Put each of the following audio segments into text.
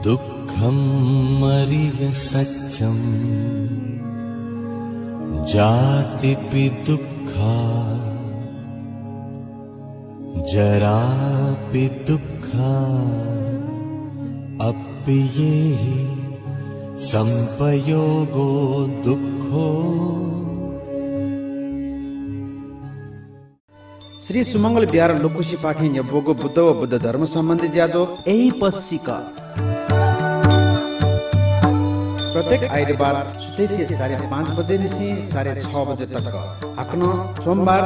दुःखं मरिय सत्यं जातिपि दुःखा जरापि दुःखा अप्येहि संपयोगो दुःखो। श्री सुमंगल बिहार लोकुशी पाखे बोगो बुद्ध व बुद्ध धर्म सम्बन्धी ज्याजो यही पश्चिका प्रत्येक आइतबार सुतेसी 5:30 बजे निसी 6:30 बजे तक हकन सोमबार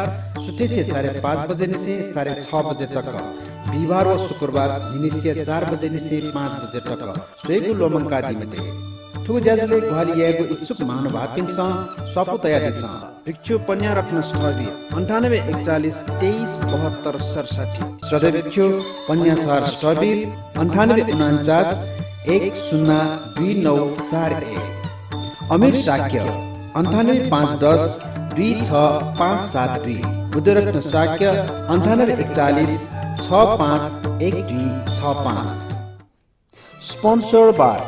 सुतेसी 5:30 बजे निसी 6:30 बजे तक बिहिबार व शुक्रबार निनिसिया 4 बजे निसी 5 बजे तक स्वेगु लोमंका दिमते ठुगु ज्याजोले ग्वाली यागु इच्छुक महानुभावकिन्छ स्वापु तया दिस भिक्षु पन्या रत्न स्टबी 98 41 23 72 67 श्रद्धेय भिक्षु पन्या सर स्टबी 98 49 102941 अमीर शाक्य 98 510 26572 बुद्धरत्न शाक्य 98 41 651265 स्पोन्सर्ड बाय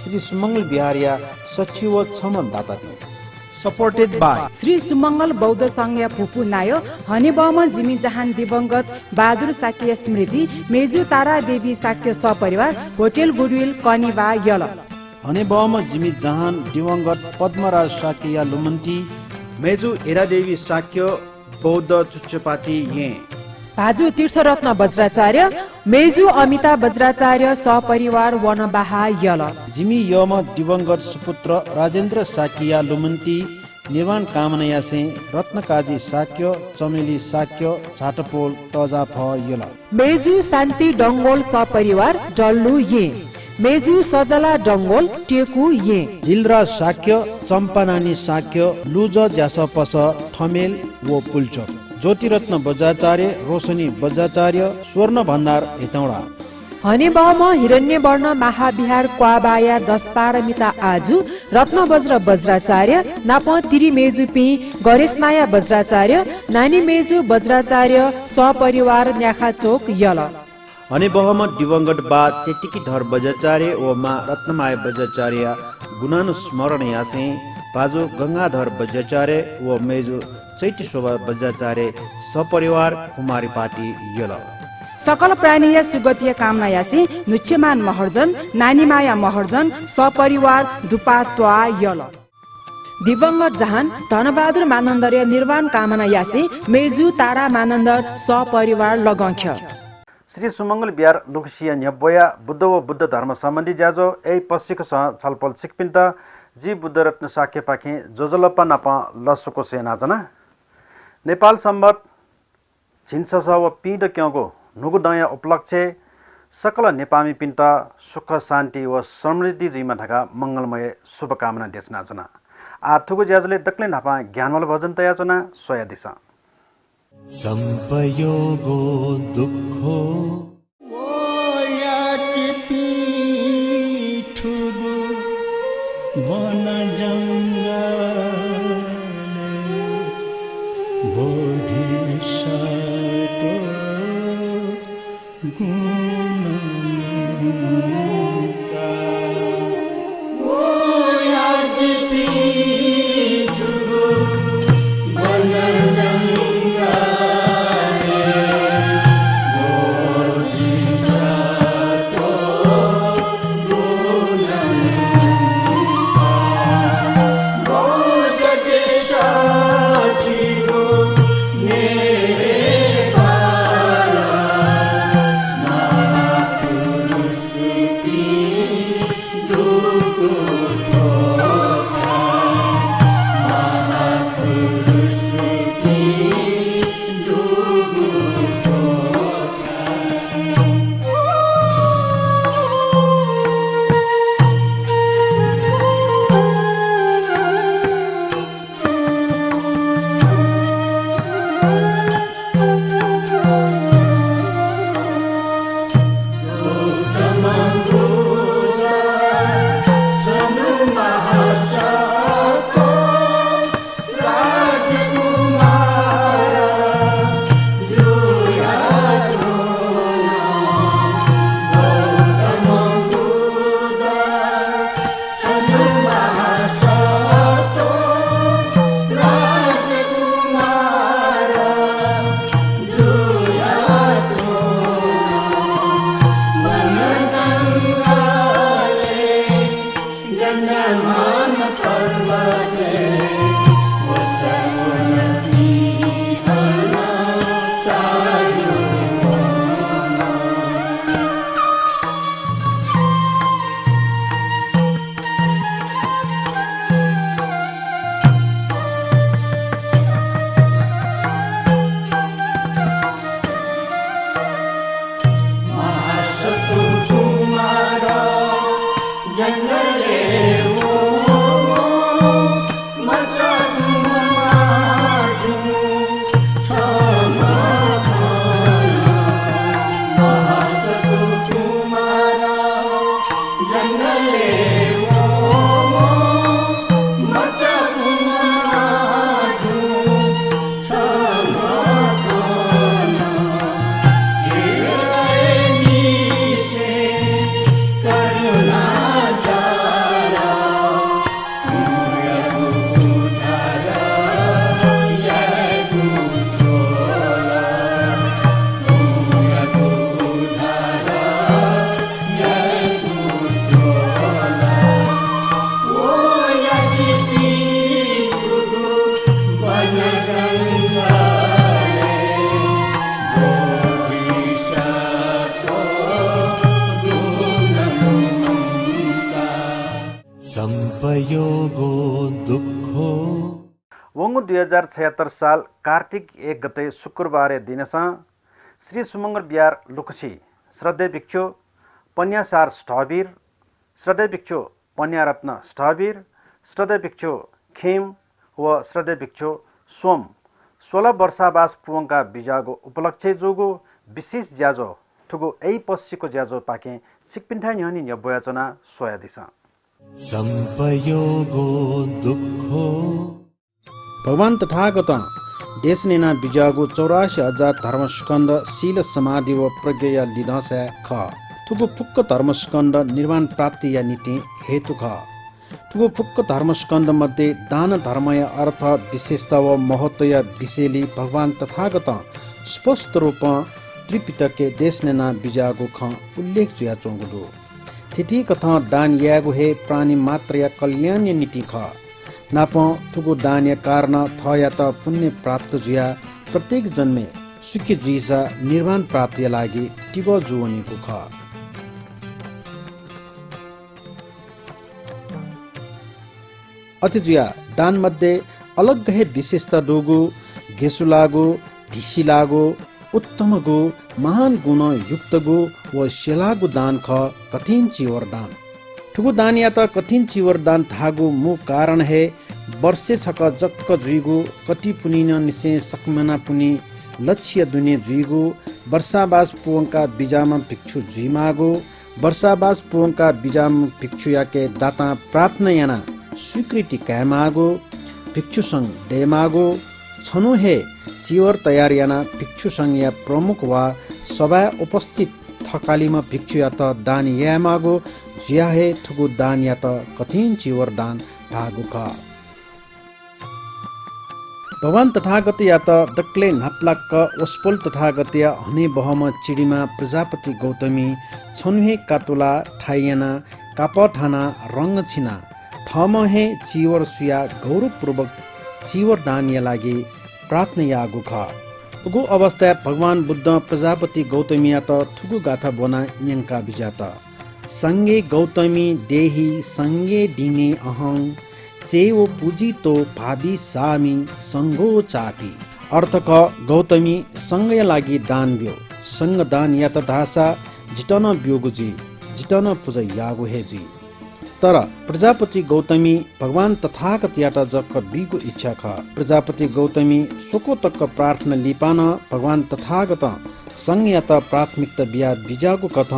श्री सुमंगल बिहारिया सचिव छमन दातापी सपोर्टेड बाय श्री सुमंगल बौद्ध संघ फुपू नायो हनेबम जिमी जहान दिवंगत बहादुर साक्य स्मृति मेजु तारा देवी साक्य सपरिवार होटल गुडविल कनिवा यल हनेबम जिमी जहान दिवंगत पद्मराज साक्य लुमन्ती मेजु एरा देवी साक्य बौद्ध चुच्चपाती ये भाजु तीर्थरत्न वज्राचार्य मेजु अमिता वज्राचार्य सपरिवार वनबाहा यल जिमी यम दिवंगत सुपुत्र राजेन्द्र साकिया लुमन्ती निर्माण कामनाया से रत्नकाजी साक्य चमेली साक्य झाटपोल तजा फ यल मेजु शान्ति डंगोल सपरिवार डल्लु ये मेजु सजला डंगोल टेकु ये जिलरा साक्य चम्पानानी साक्य लुज ज्यासपस ठमेल वो पुल्चोक ज्योतिरत्न बज्राचार्य रोशनी बज्राचार्य स्वर्ण भण्डार हेटौडा हनेबम हिरण्यवर्ण महाविहार क्वाबाया 10 पारमिता आजु रत्न वज्र वज्राचार्य नाप तिरी मेजु पि गणेशमाया वज्राचार्य नानी मेजु वज्राचार्य सपरिवार न्याखा चोक यल हनेबहम दिवंगत बा चेटिकी धर बज्राचार्य व मा रत्नमाया वज्राचार्य गुणानुस्मरण यासे बाजु गंगाधर वज्राचार्य व मेजु चैती शोभा वज्राचार्य सपरिवार कुमारी पाटी यल सकल प्राणीय सुगतीय कामना यासी नुच्यमान महर्जन नानीमाया महर्जन सपरिवार दुपात्वा यल दिवंगत जहान धनबहादुर मानन्दर्य निर्वाण कामना यासी मेजु तारा मानन्दर सपरिवार लगंख्य श्री सुमंगल बिहार लुखसिया न्यबोया बुद्ध व बुद्ध धर्म सम्बन्धी ज्याजो ए पश्चिको छलफल सिकपिन्त जी बुद्ध रत्न साक्य पाखे जोजलप्पा नप लसुको सेनाजना नेपाल सम्बत झिन्सस व पिँड क्यौको नुगु दया उपलक्ष्य सकल नेपामी पिन्त सुख शान्ति व समृद्धि जिमा ढका मंगलमय शुभकामना देशना जना आर्थुगु ज्याजले दक्ले नापा ज्ञानवल भजन तयाजना सोया दिशा संपयोगो दुःखो ओयाति पीठुगु वन जंगल बोधिसत्व गुणमुक्ता ओयाति पीठुगु वन Be 2076 साल कार्तिक 1 गते शुक्रबारे दिनस श्री सुमंगल बिहार लुकसी श्रद्धेय भिक्षु पन्यासार स्टबीर श्रद्धेय भिक्षु पन्यारत्न स्टबीर श्रद्धेय भिक्षु खेम व श्रद्धेय भिक्षु सोम 16 वर्षावास पुवंका बिजागो उपलक्ष्य जोगो विशेष ज्याजो ठुगो ऐ पश्चिको ज्याजो पाके चिकपिन्ठा न्हनि न्यबयाचना सोया दिसा संपयोगो दुःखो भगवान तथागत देशनेना बिजागो 84,000 धर्मस्कन्द शील समाधि व प्रज्ञया लिदस ख ठुगो फुक्क धर्मस्कन्द निर्वाण प्राप्ति या नीति हेतु ख ठुगो फुक्क धर्मस्कन्द मध्ये दान धर्मय अर्थ विशेषता व महत्व विषयली भगवान तथागत स्पष्ट रूप त्रिपिटके देशनेना बिजागो ख उल्लेख जुया चोंगुडो थिति कथा दान यागो हे प्राणी मात्र या कल्याण नीति ख नाप ठुगो दान या कारण थ या त पुण्य प्राप्त जुया प्रत्येक जन्मे सुखी जुइसा निर्वाण प्राप्ति लागि टिगो जुवनीको ख अतिजुया दान मध्ये अलग हे विशेषता डोगो घेसु लागो ढिसी लागो उत्तम गो महान गुण युक्त गो व शेलागो दान ख कठिन चिवर दान ठुगो दान या त कठिन चिवर दान थागो मु कारण हे वर्षे छक जक्क जुइगो कति पुनि न निसे सकमना पुनि लक्ष्य दुने जुइगो वर्षावास पुवंका बिजामा भिक्षु जुइमागो वर्षावास पुवंका बिजाम भिक्षु याके दाता प्रार्थना याना स्वीकृति कायमागो भिक्षु संघ डेमागो छनु हे चिवर तयार याना भिक्षु संघ या प्रमुख वा सभा उपस्थित थकालीमा भिक्षु या त दान यामागो जिया हे थुगु दान या त कठिन चिवर दान भागु ख भगवान तथागत या त दक्ले नाप्लाक्क ओस्पोल तथागत या हने बहम चिडीमा प्रजापति गौतमी छनुहे कातुला ठाइयाना कापठाना रंग छिना थम हे चिवर सुया गौरवपूर्वक चिवर दान या लागि प्रार्थना यागु ख उगु अवस्था भगवान बुद्ध प्रजापति गौतमी या त थुगु गाथा बोना न्यंका बिजाता संगे गौतमी देही संगे दिने अहं चेवो पूजी तो भावी सामी संगो चापी अर्थ क गौतमी संग लागि दान बियो संग दान या त धासा जिटन बियोगु जी जिटन पूजा यागु हे जी तर प्रजापति गौतमी भगवान तथागत यात जक्क बिगु इच्छा ख प्रजापति गौतमी सोको तक्क प्रार्थना लिपान भगवान तथागत संग यात प्राथमिकता बिया बिजागु कथ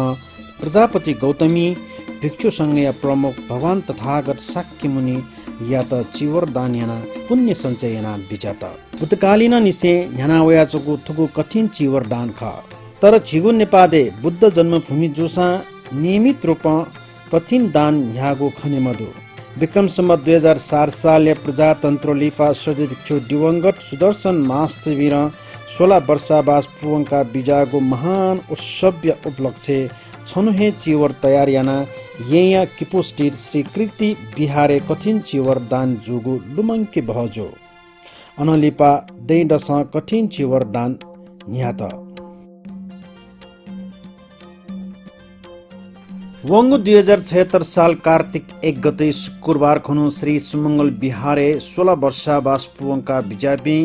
प्रजापति गौतमी भिक्षु संग या प्रमुख भगवान तथागत साक्य मुनि यात चिवर दान याना पुण्य सञ्चय याना बिजाता बुद्धकालीन निसे न्याना वयाचको थुगु कठिन चिवर दान ख तर छिगु नेपादे बुद्ध जन्मभूमि जोसा नियमित रूप कठिन दान न्यागो खने मधु विक्रम सम्वत 2004 साल प्रजातन्त्र लिपा सदै भिक्षु दिवंगत सुदर्शन मास्तिवीर 16 वर्षावास पुवंका बिजागो महान उत्सव्य उपलक्ष्य छनुहे चिवर तयार याना येया किपोस्टिर श्री कृति बिहारे कठिन चिवर दान जुगु लुमंके बहजो अनलिपा दैडस कठिन चिवर दान न्यात वंगु 2076 साल कार्तिक 1 गते शुक्रबार खनु श्री सुमंगल बिहारे 16 वर्षावास पुवंका बिजापी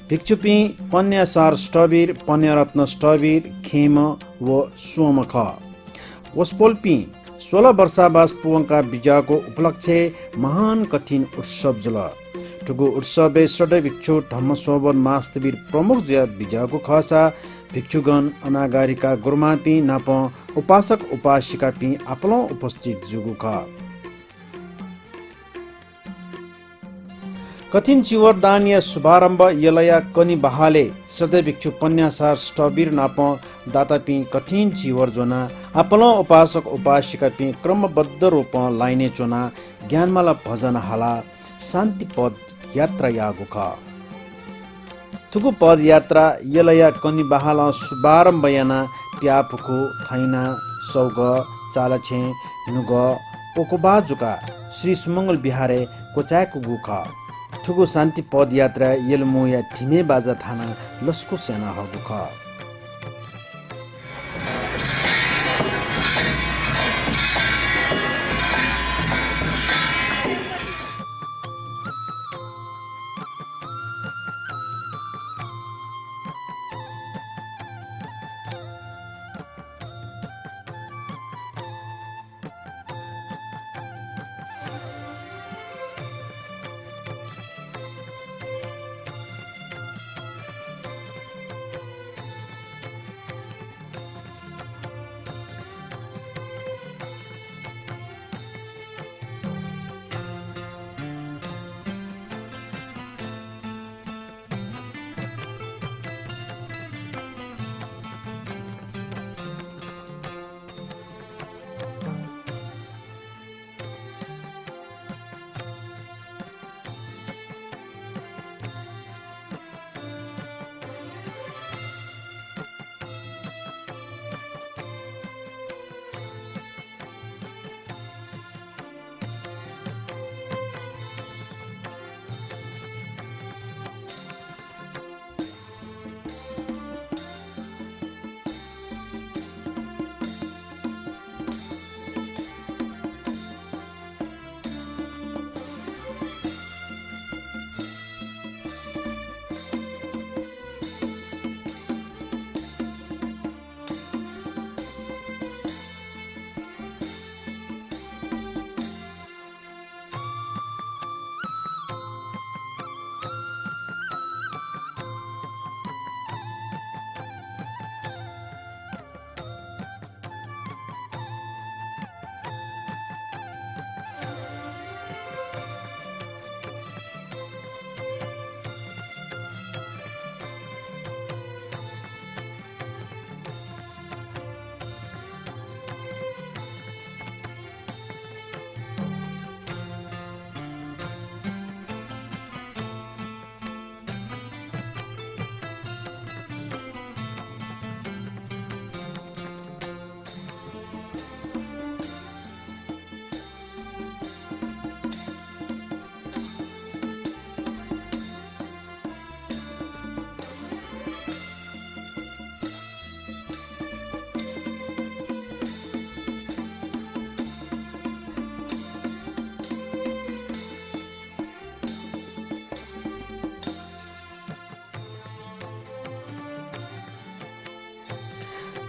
भिक्षुपी पन्यासार स्टबीर पन्यारत्न स्टबीर खेम व सोमख वस्पोल्पी 16 वर्षावास पुवंका बिजाको उपलक्ष्य महान कठिन उत्सव जुल ठुगु उत्सवे सडे भिक्षु धम्मसोबन मास्तवीर प्रमुख जया बिजाको खसा भिक्षुगण अनागारिका गुरुमापी नाप उपासक उपासिका पी आपलो उपस्थित जुगु ख कठिन चिवर दान या शुभारम्भ यलया कनि बहाले सदै भिक्षु पन्यासार स्टबीर नाप दातापी कठिन चिवर जोना आपलो उपासक उपासिका पी क्रमबद्ध रूप लाइने चोना ज्ञानमाला भजन हाला शान्ति पद यात्रा यागु ख थुगु पद यात्रा यलया कनि बहाल शुभारम्भ याना प्यापुको थैना सौग चालछे नुग ओकोबाजुका श्री सुमंगल बिहारे कोचाको गुख ठुगु शान्ति पद यात्रा यलमो या ढिमे बाजा थाना लस्को सेना हगु ख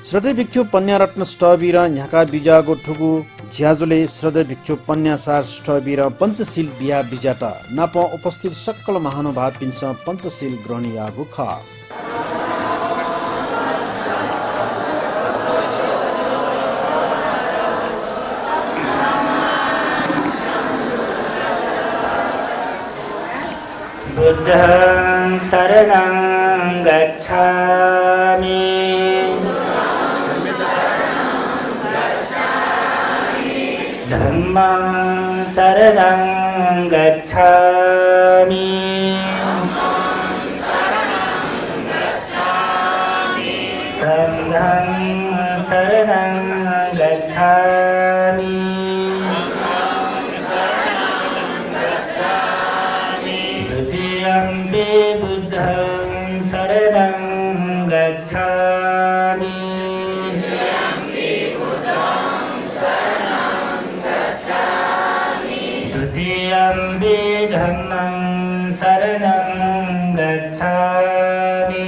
श्रद्धेय भिक्षु पन्यारत्न स्टबी र यहाँका बिजाको ठुगु ज्याजुले श्रद्धेय भिक्षु पन्यासार स्टबी र पञ्चशील बिहा बिजाट नाप उपस्थित सकल महानुभाव पिन्छ पञ्चशील ग्रहणी आगु ख बुद्धं शरणं गच्छामि धम्मं शरणं गच्छामि संघं शरणं गच्छामि द्वितीयम्पि बुद्धं शरणं गच्छामि द्वितीयम्पि धम्मं शरणं गच्छामि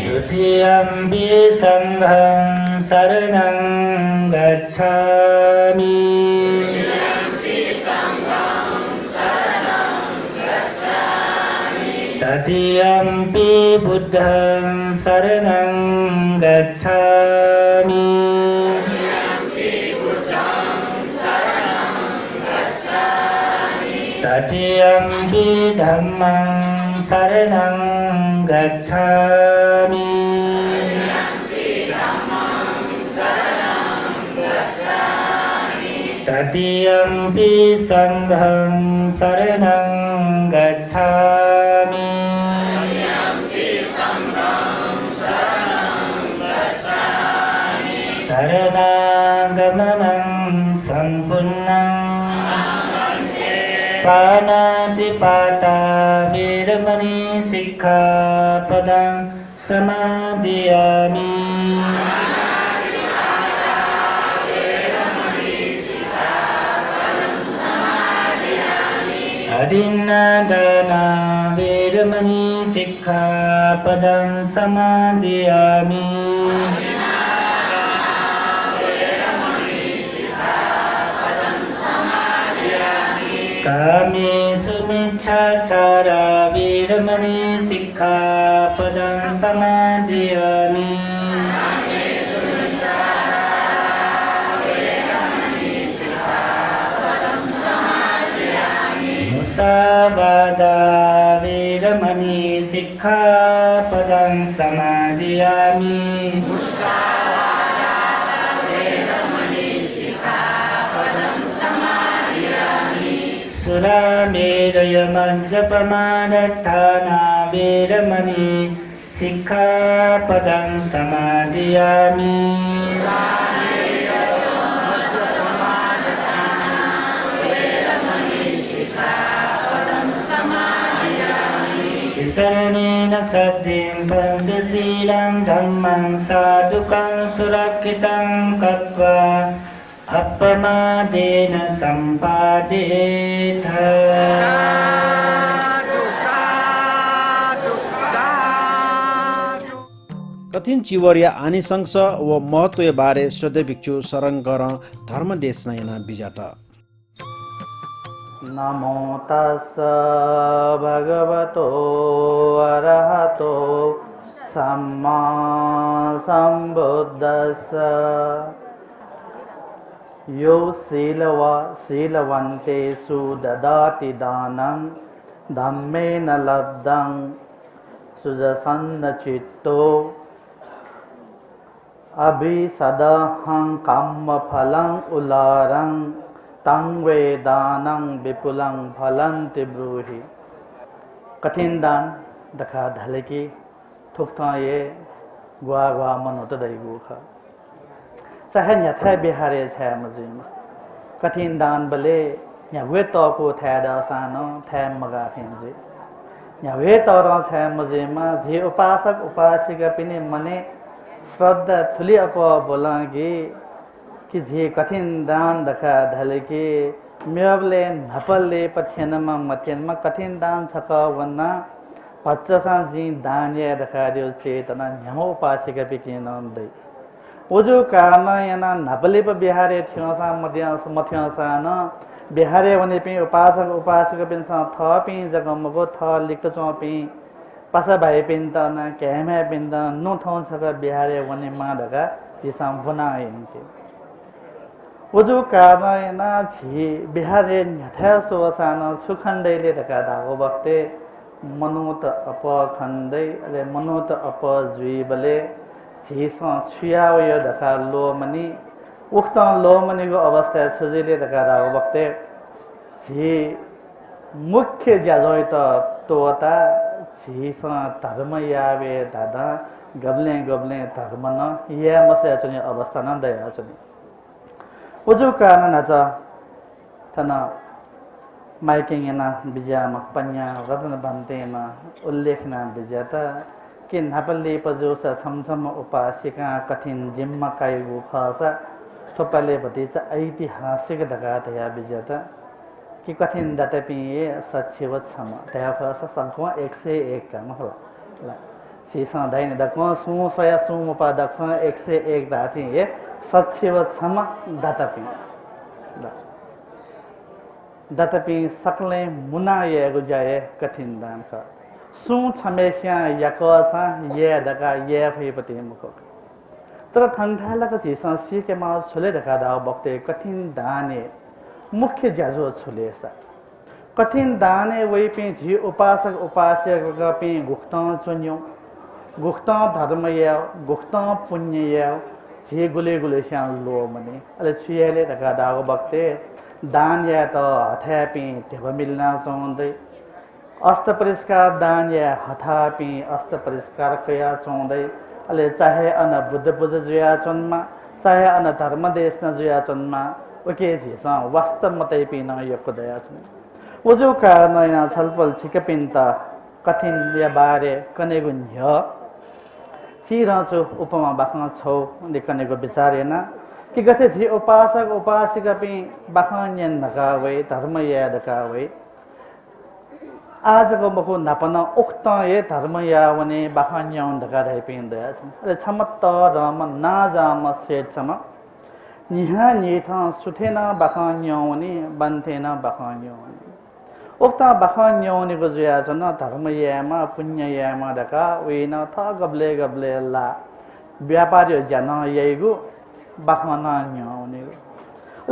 द्वितीयम्पि संघं शरणं गच्छामि तृतीयम्पि बुद्धं शरणं गच्छामि तृतीयम्पि धम्मं शरणं गच्छामि तृतीयम्पि संघं शरणं गच्छामि शरणागमनं सम्पूर्णं पाणातिपाता वेरमणि सिक्खापदं समादयामि अदिन्नादाना वेरमणि सिक्खापदं समादयामि कामेषु मिच्छाचारा वेरमणि सिक्खापदं समादयामि मुसावादा वेरमणि सिक्खापदं समादयामि सुरामेरयमज्जपमानठाना वेरमणि सिक्खापदं समादयामि शरणेन सद्यं पञ्चशीलं धम्मं साधुकं सुरक्षितं कृत्वा अपमादेन सम्पादेथ कठिन चिवरिया आनिशंस व महत्व बारे श्रद्धेय भिक्षु शरण गर धर्म देश नयना बिजाट नमो तस्स भगवतो अरहतो सम्मा सम्बुद्धस्स यो शीलवन्तेषु ददाति दानं धम्मेन लब्धं सुजसन्नचित्तो अभिसदहं कर्मफलं उलारं तं वेदानं विपुलं फलन्ति ब्रूहि कठिन दान दखा धलकी थुक्था ये गुआ गुआ मन होता दैगु खा चाहे न्याथे बिहारे छे मजिमा कठिन दान बले न्यावे तो को थे दासानो थे मगा थिंजे न्यावे तो र छे मजिमा जे उपासक उपासिका पिने मने श्रद्धा थुली अप बोलागे कि जे कठिन दान दखा धलके म्यवले नपलले पथ्यनमा मथ्यनमा कठिन दान छक वन्ना पच्चसा जी दान्या दखादियो चेतना न्यामो उपासिका बिकिनन्दै ओजो कारण याना नपलेप बिहारे ठ्योसा मथ्यसा न बिहारे भने पनि उपासक उपासक पिनसा थ पि जगमगो थ लिक्त चोपि पासा भाइ पिन्त न क्यामे पिन्त नो थौ छक बिहारे भने मादका चिसा बनाइन्थे ओजो कारण याना छि बिहारे न्याथा सोसान सुखण्दैले दका दागो बक्ते मनोत अपखण्दै अले मनोत अपजुइबले झिसा छुयावयो दका लोमनी उक्त लोमनीको अवस्था छुजिले दका रागो बक्ते झि मुख्य ज्याजोय त तोता झिसा धर्म यावे दादा गब्ले गब्ले धर्म न या मसे चनि अवस्था न दया चनि उजु कारण नच तना माइकिङना बिजामा पन्या रत्न भन्तेमा उल्लेखना बिजाता कि नापल्ले पजोस छमछम उपासिका कठिन जिम्मा काइगु खसा थोपाले भतिचा ऐतिहासिक दगा दया बिजाता कि कठिन दतपि सच्चिव छम दया खसा संख्या 101 का मतलब ला सीसा दाइन दक्म सु सया सु उपादक्ष 101 दाथि सच्चिव छम दतपि दतपि सकले मुना ये गुजाए कठिन दान का सु छमेस्या yakasa ये दका ये फेपति मुको तर थंथालको चिसा सिके मा छले दका दा बक्ते कठिन दाने मुख्य ज्याजो छुलेसा कठिन दाने वै पे झि उपासक उपास्यक पे गुख्त चुन्यो गुख्त धर्म या गुख्त पुण्य या झि गुले गुले स्या लो मने अले छुयले दका दा बक्ते दान या त हथापि देव मिलना चौंदै अस्त परिष्कार दान या हथापि अस्त परिष्कार कया चौंदै अले चाहे अन बुद्ध पूजा जुया चन्मा चाहे अन धर्म देश न जुया चन्मा ओके झिसा वास्तव मतै पिन यको दया छन् ओजो कारण न छलफल छिकपिन्त कठिन या बारे कनेगु न्य छिराचो उपमा बाख्न छौ निकनेगु विचारेना कि गथे झि उपासक उपासिका पि बाख्न नगावे धर्म या दकावे आजको बखु नपन उक्त ये धर्म यावने बाखान्याउन धका धाइ पिन्दया छन् अरे छमत्त रम नाजाम सेचम निहा निथा सुथेना बाखान्याउनी बन्थेना बाखान्याउनी उक्त बाखान्याउनी को जुया छन् धर्म यामा पुण्य यामा धका वेन थ गब्ले गब्ले ला व्यापारी जन यैगु बाखाना न्याउनी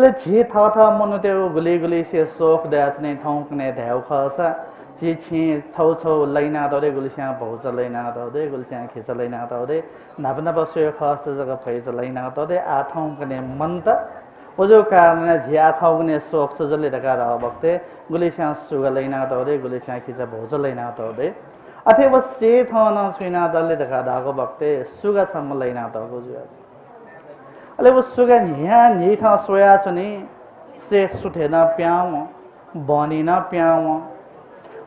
ले झि थ थ मनुते गुली गुली से सोख दया छने थौकने धाउ खसा जी छी छौ छौ लैना दरे गुलस्या भौच लैना दरे गुलस्या खिच लैना दरे नापना बस्यो खस जगा फैच लैना दरे आठौं कने मन्त ओजो कारण झि आठौं कने सोख जले दका र वक्ते गुलस्या सुग लैना दरे गुलस्या खिच भौच लैना दरे अथवा से थन सुइना दले दका दागो वक्ते सुगा सम्म लैना दगो जुया अले वो सुगा न्या नि थ सोया चनि से सुथेना प्याउ बनिना प्याउ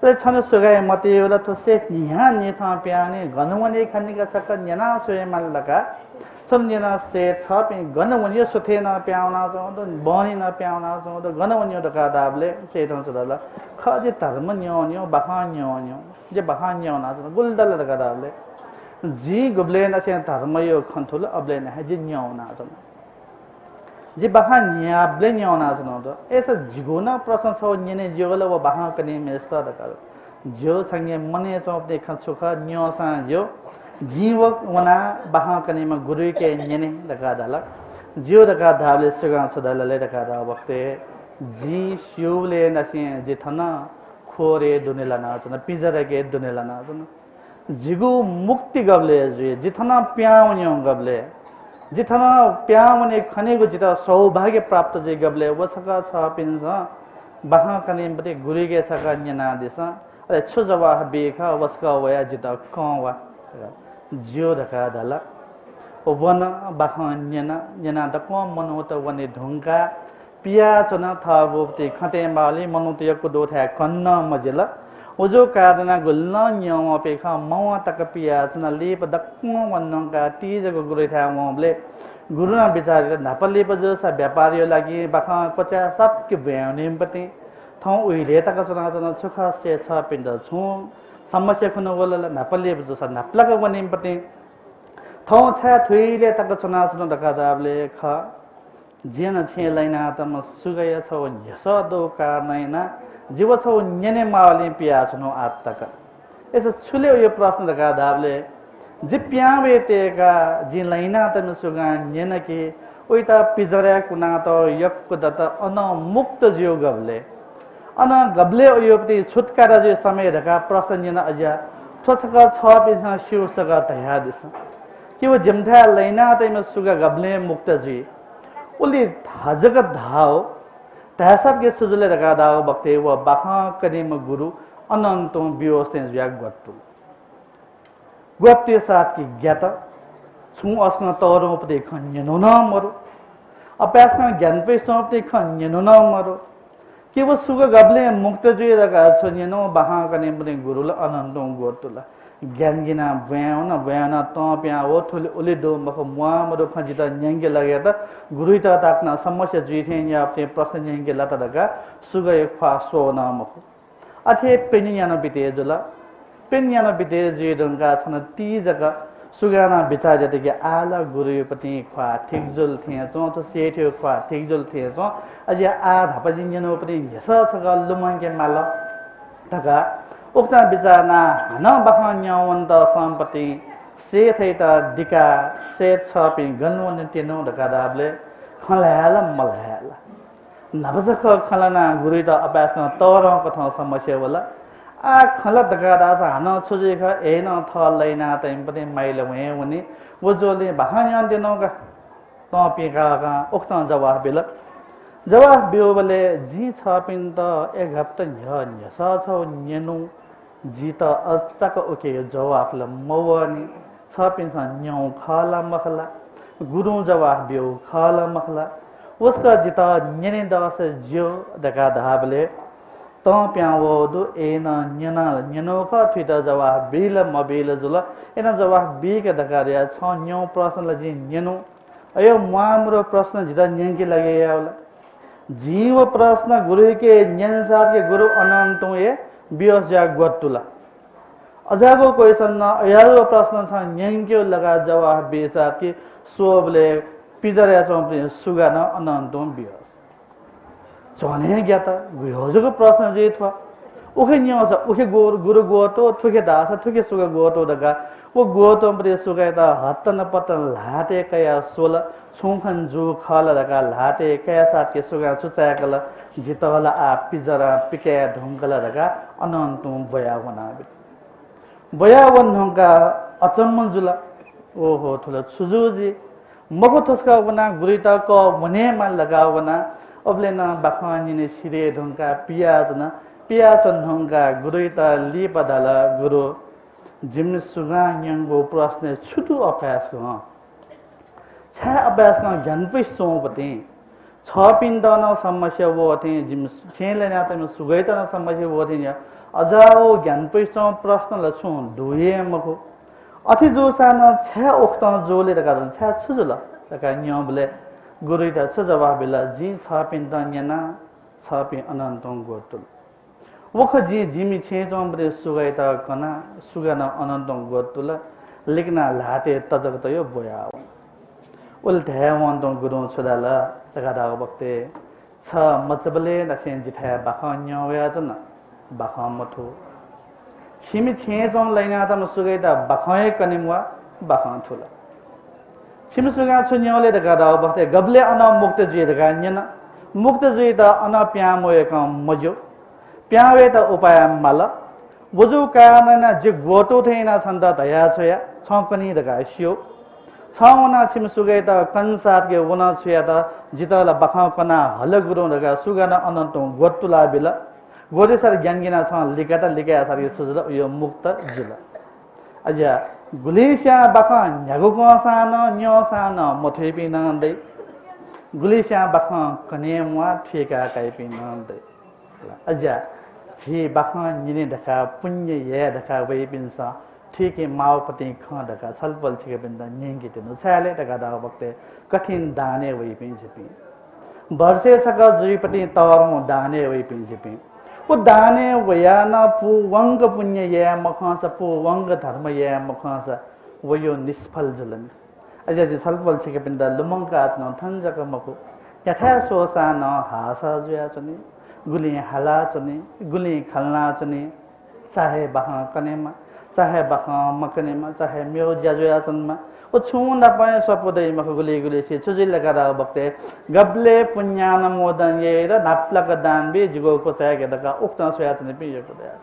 छन सुगाय मतेला तो से निहा निथा प्याने गनवने खनिका छक न्याना सोय मल्लका छन न्याना से छपि गनवने सुथेना प्याउना छ त बनिना प्याउना छ त गनवने दका दाबले से थन छदला खजे धर्म न्योन्यो बहान्योन्यो जे बहान्योना छ गुलदल दका दाबले जी गुबले न से धर्म यो खन्थुल अबले न जे न्योना छ जी बहा न्याब्ले न्याउना छ न त एस जिगोना प्रश्न छ न्यने जोगल व बहा कने मेस्त दका जो संगे मने चौपते खछुख न्योसा जो जीवक वना बहा कने म गुरु के न्यने दका दला जो दका धाबले सुगा छदलले दका दा वक्ते जी शिवले नसे जे थना खोरे दुनेला ना छ न पिजरा के दुनेला ना छ न जिगु मुक्ति गबले जे थना प्याउन्यो गबले जिथना प्याउने खनेको जिता सौभाग्य प्राप्त जे गबले वसका छ पिन्छ बहा कने बते गुरिगे छका न्यना दिस अरे छु जवाह बेखा वसका वया जिता कवा जियो दका दला वन बहा न्यना न्यना त को मनोत वने ढुंगा पिया चना थाबोते खते माली मनोत यको दोथा कन्न मजला ओजो कादना गुल्न न्यम अपेक्षा मवा तक पिया चना लेप दक्म वन्नका तीजको गुरु था मले गुरुना विचार नापले पजो सा व्यापारीयो लागि बखा 50 के भ्याउने पति थौ उहिले तक चना चना सुख से छ पिण्ड छु समस्या खुन बोलला नापले जो सा नापलक वनिम पते थौ छा थुइले तक चना सुन दका दाबले ख जेन छे लाइना त म सुगय छ यस दो का नैना जीव छ न्यने मावले पिया छनो आत तक यसो छुले यो प्रश्न दका दाबले जि प्यावे तेका जि लाइना त म सुगा न्यन के ओइता पिजरा कुना त यक दत अन मुक्त जियो गबले अन गबले ओयोपति छुटकारा जो समय दका प्रश्न न्यन अजा थोछका छ पिसा शिवसका तया दिस कि वो जमथा लाइना त म सुगा गबले मुक्त जी उली हजग धाव तहसब के सुजले रगा दाव बक्ते वो बाखा कदीम गुरु अनंतो बियोस्ते ज्याग गत्तु गत्ते साथ की ज्ञात छु अस्न तोरो पते खन्यनो न मरो अपासना ज्ञान पे सोपते खन्यनो न मरो कि वो सुग गबले मुक्त जुय रगा छन्यनो बाखा कदीम पते गुरु ल अनंतो गत्तुला ज्ञान गिना बयाना त प्या ओ थुले उले दो मख मुआ मदो खजित न्यांगे लगे त गुरु त ताकना समस्या जुइ थे या अपने प्रश्न न्यांगे लता दगा सुगय फा सो न मख अथे पेन्यान बिते जुला पेन्यान बिते जुइ दंगा छन ती जगा सुगाना विचार जते के आला गुरु पति खा ठीक जुल थे चो त सेठ्यो खा ठीक जुल थे चो अझै आ धपजिन जनो पनि यस छगा लुमंगे माल तगा उक्ता बिचारना हन बखा न्यावन्त सम्पत्ति से थैत दिका से छपि गन्वन तेनो ढका दाबले खलायाला मलायाला नबजख खलना गुरु त अपासना तर कथा समस्या होला आ खल ढका दास हन छुजे ख एन थ लैना तैम पनि माइल वहे वनी वजोले बखा न्यान तेनो का त पिका का उक्ता जवाब बेला जवाब बियोबले जी छपिन त एक हप्ता न्यस छ न्यनु जीत अस्तक ओके जवाब ल मवनी छपिन्छ न्यौ खाला मखला गुरु जवाब बियो खाला मखला उसका जित न्यने दस ज्यो दका धाबले त प्यावो दु एन न्यना न्यनो ख थुत जवाब बिल मबिल जुल एन जवाब बि के दका रे छ न्यौ प्रश्न ल जी न्यनु अयो माम्रो प्रश्न जित न्यंकी लगे यावला जीव प्रश्न गुरु के न्यन साथ के गुरु अनंतो ए बियस जा गत्तुला अजागो क्वेश्चन न अयागो प्रश्न छ न्यंक्यो लगा जवाब बेसा कि सोबले पिजरा चोम्पे सुगा न अनंतो बियस चने ज्ञात गुहोजको प्रश्न जे थ उखे न्यस उखे गुरु गोतो थुके दास थुके सुगा गोतो दगा वो गोतो परे सुगा त हत्तन पतन लाते कया सोल छुखन जु खल दगा लाते कया साथ के सुगा चुचाकल जितवला आ पिजरा पिके ढुंगल दगा अनंतो बया बनाबे बयावन ढंगा अचम्मन जुला ओहो थुला छुजुजी मगो थसका बना गुरिता को मने मान लगावना अबले न बखानी ने सिरे ढंगा पियाज न पियाज ढंगा गुरिता ली पदाला गुरु जिम सुगा यंगो प्रश्न छुटु अभ्यास को छा अभ्यास का ज्ञान पे सोपते छ पिण्डन समस्या वो थे जिम छेले ना त सुगैतन समस्या वो थे अजाओ ज्ञान पैसा प्रश्न लछु दुए मको अथि जो सान छ उक्त जोले दका छ छुजुल दका न्यबले गुरु त छ जवाब बेला जी छ पिन न्यना छ पि अनन्त गोतुल वख जी जिमी छे जम्बरे सुगै त कना सुगन अनन्त गोतुल लेकिन लाते तजक त यो बोया उल धेवन त गुरु छदाला दका दा बक्ते छ मचबले नसेन जिथा बाखा न्यया जन बाखा मथु छिमी छे जम लाइना त सुगै त बाखै कनिमवा बाखा थुला छिमी सुगा छन्यले त गदा बक्ते गबले अन मुक्त जुय त गान्यन मुक्त जुय त अन प्यामोय क मजो प्यावे त उपाय मल वजु कारण जे गोतो थेना छन्द दया छया छकनी त गास्यो छौना छिमी सुगै त कंसात के वना छया त जितला बाखा कना हल गुरु दगा सुगा न अनन्त गोतुला बिला गोरे सर ज्ञान गिना छ लिकाता लिका सर यो सुजुल यो मुक्त जुल अझा गुलिस्या बाखा न्यागो सान न्यो सान मथे पिनदै गुलिस्या बाखा कने मुआ ठेका काइ पिनदै अझा छि बाखा निने दका पुण्य ये दका वे पिनसा ठेके मावपति ख दका छलपल छिके पिन न्यंगे त नुछाले दका दा वक्ते कठिन दाने वे पिन छिपि वर्षे सका जुइपति तवरमो दाने वे पिन छिपि वो दाने वयाना पु वंग पुण्य ये मखांसा पु वंग धर्म ये मखांसा वो यो निष्फल जुलन अजय जी सलपल छिके पिंदा लुमंग का आचना थंजा का मको यथा सोसा न हासा जुया चने गुली हला चने गुली खलना चने चाहे बहा कनेमा चाहे बहा मकनेमा चाहे म्यो ज्याजुया चनमा वो छुंदा पाए सपोदे मको गुली गुली से छुजी लगा रहा बक्ते गबले पुण्यान मोदन ये र नापलक दान भी जिगो को चाहे के दका उक्ता सोया चने भी ये को दया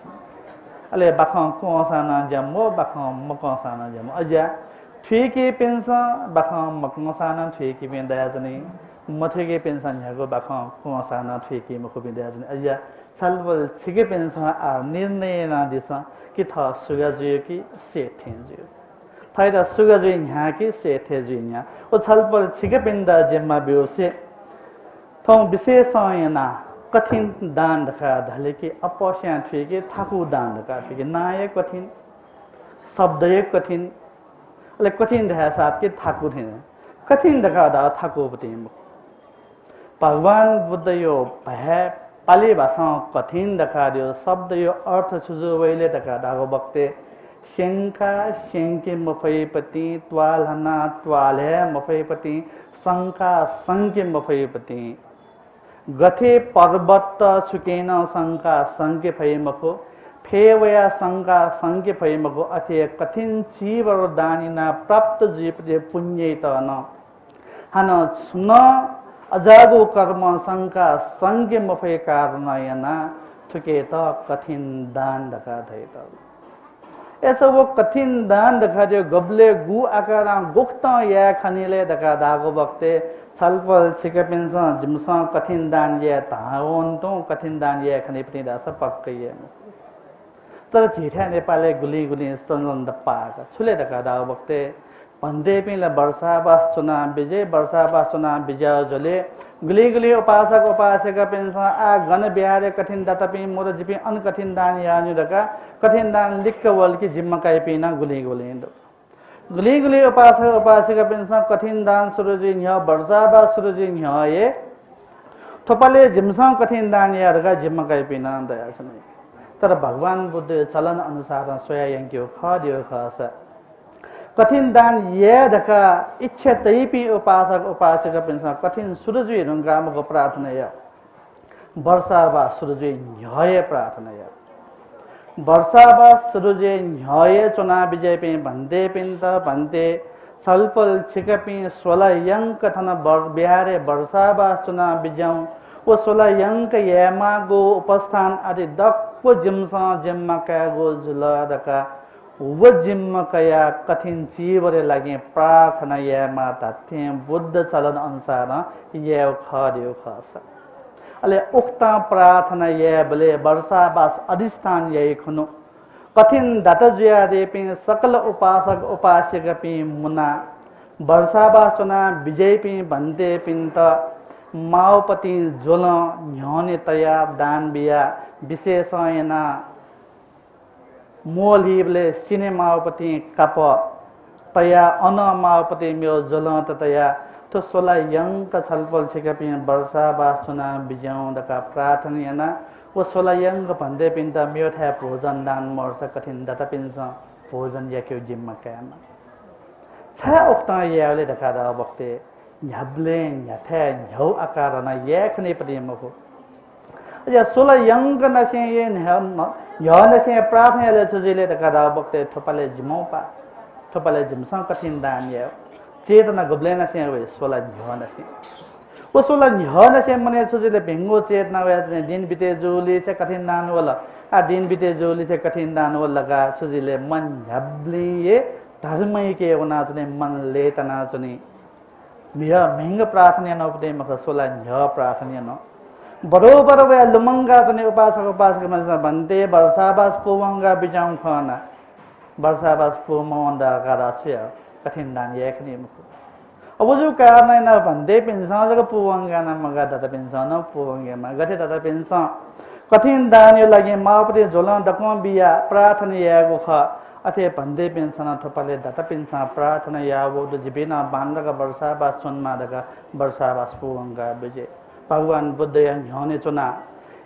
अले बखा कोसाना जमो बखा मकोसाना जमो अजा ठीकी पेंसा बखा मकोसाना ठीकी पें दया चने मथेके पेंसा न्यागो बखा कोसाना ठीकी मको पें दया चने अजा सलवल छिके पेंसा आ निर्णय ना दिसा कि था सुगा जुयो कि से थें जुयो फायदा सुगा जुयो न्या कि से थे जुयो न्या ओ छलपल छिके पेंदा जेमा बियो से थों विशेष ना कठिन दान दखा धले कि अपस्या थे कि ठाकु दान दखा थे कि नाय कठिन शब्द एक कठिन अले कठिन दहा साथ के ठाकु थे कठिन दखा दा ठाकु पति भगवान बुद्ध यो भय पाली भाषा कठिन दखा दियो शब्द यो अर्थ सुजु वैले दखा दागो बक्ते शंका शंके मफैपति त्वालहना त्वाले मफैपति शंका संके मफैपति गथे पर्वत छुकेन शंका संके फैमको फेवया शंका संके फैमको अथे कठिन चीवर दानिना प्राप्त जीव पुण्य त न हन न अजागो कर्म शंका संके मफे कारणयना छुके त कठिन दान दखा थै त ऐसा वो कठिन दान दखा दियो गबले गु आकारा गुक्त या खनिले दखा दागो बक्ते छलफल छिके पिन्सा जिमसा कठिन दान ये तावन तो कठिन दान ये खनि पनि दास पक्कै ये तर झिठा नेपालले गुली गुली स्तन दप्पा छुले दखा दागो बक्ते भन्दै पिला वर्षावास चुनाव विजय जले गुली गुली उपासक उपासका पिन्सा आ गण बिहारे कठिन दातपि मोर जिपि अन कठिन दान यानु दका कठिन दान लिक्क वल की जिम्मा काई पिना गुली गुली दो गुली गुली उपासक उपासका पिन्सा कठिन दान सुरुजि न्य वर्षावास सुरुजि न्य ये थोपले जिमसा कठिन दान या रगा जिम्मा काई पिना दया छनै तर भगवान बुद्ध चलन अनुसार स्वया यंक्यो खदियो खस कठिन दान ये दका इच्छा तैपि उपासक उपासक पिन्सा कठिन सुरुजि रंगामको प्रार्थना या वर्षावा सुरुजि न्याय प्रार्थना या वर्षावा सुरुजि न्याय चुनाव विजय पे भन्दै पिन्त भन्ते सल्पल छिकपि 16 यंक थन बिहारे वर्षावा चुनाव विजय वो 16 यंक यमागो उपस्थान आदि दक्को जिमसा जिम्मा कागो जुल दका वो जिम्मा कया कठिन चीवरे लगे प्रार्थना ये माता थे बुद्ध चलन अनुसार ये खदियो खस अले उक्ता प्रार्थना ये बले वर्षावास अधिष्ठान ये खुनु कठिन दत जुया देपि सकल उपासक उपासक पि मुना वर्षावास चुना विजय पि भन्ते पिन्त माओपति जोल न्यने तया दान बिया विशेषयना मोलिबले सिने माओपति कप तया अन माओपति म्यो जलत तया तो 16 यंक छलफल छिकपि वर्षावास चुना बिजाउ दका प्रार्थना वो 16 यंक भन्दै पिन्त म्यो था भोजन दान मर्स कठिन दता पिन्स भोजन याक्यो जिम्मा कामा छ उक्ता याले दका दा वक्ते न्याब्ले न्याथे न्यौ आकार न याखने पदिमको अझ 16 यंक नसे ये न्या नसे प्रार्थना ले सुजिले दका दा वक्ते थपले जिमौपा थपले जिमसा कठिन दान या चेतना गबले नसे वे 16 न्या नसे वो 16 न्या नसे मने सुजिले भेंगो चेतना वे दिन बिते जोली से कठिन दान वाला आ दिन बिते जोली से कठिन दान वाला लगा सुजिले मन न्याब्ले ये धर्मय के वना चने मन लेतना चने मिया मेंग प्रार्थना न उपदे मख 16 न्या प्रार्थना न बरोबर वे लुमंगा चने उपासक उपासक मन भन्ते वर्षावास पुवंगा बिजाउ खना वर्षावास पुमंदा गाराछ्य कठिन दान एकने मुख अब जो कारण न भन्दै पिन्सा जग पुवंगा न मगा दत पिन्सा न पुवंगे मा गथे दत पिन्सा कठिन दान यो लागि मापति झोला दकम बिया प्रार्थना यागो ख अथे भन्दै पिन्सा न थपले दत पिन्सा प्रार्थना यावो द जिबिना बान्दका वर्षावास सुनमा दका वर्षावास पुवंगा बिजे भगवान बुद्ध न्याउने चुना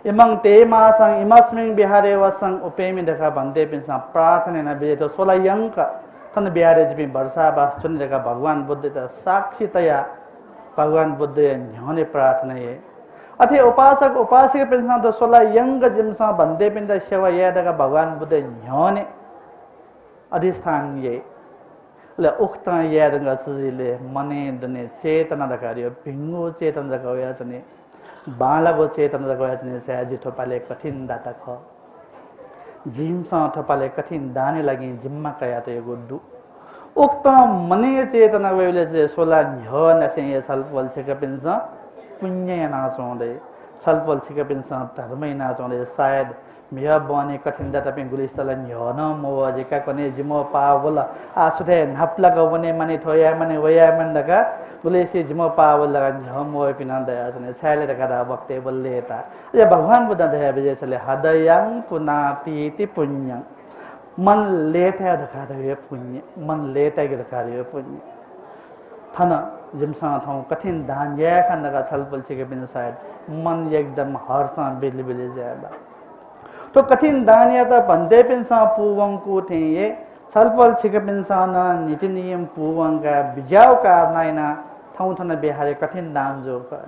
इमंग ते मासंग इमस्मिंग बिहारे वसंग उपेमी देखा बंदे पिंसा प्रार्थना न बिजे तो 16 यंग तन बिहारे जिबी वर्षा बास चुन देखा भगवान बुद्ध त साक्षी तया भगवान बुद्ध न्योने प्रार्थना ये अथे उपासक उपासिक पिंसा तो 16 यंग जिमसा बंदे पिंदा सेवा ये देखा भगवान बुद्ध न्योने अधिष्ठान ये ले उक्ता ये दंगा चुजिले मने दने चेतना दकारियो भिंगो चेतना दकाया चने बालाको चेतना दकाया चने सयाजी थोपाले कठिन दाता ख जिमसा थोपाले कठिन दाने लागि जिम्मा कया त एगो दु उक्त मने चेतना वेले जे 16 न्ह नसे ये छलफल छक पिन्सा पुण्य ना चोंदे छलफल छक पिन्सा धर्मै ना चोंदे शायद मिया बने कठिन दाता पे गुलिस्तला न्ह न मो जेका कने जिमो पावला आसुथे नापला गवने माने थोया माने वया मन दका गुलेसी जिमो पावला न्ह मो पिना दया जने छाले दका दा वक्ते बल्लेता ये भगवान बुद्ध दया बजे चले हदयं पुनाति ति पुण्य मन लेता दका दे पुण्य मन लेता के दका दे पुण्य थना जिमसा थौ कठिन दान या खंदका छलफल छके बिन शायद मन एकदम हर्ष बिल बिल जादा तो कठिन दान या त भन्दै पिन्सा पुवं को थे ये छलफल छके पिन्सा न नीति नियम पुवं का बिजाव कारनाइना थौ थन बिहारे कठिन दान जो कर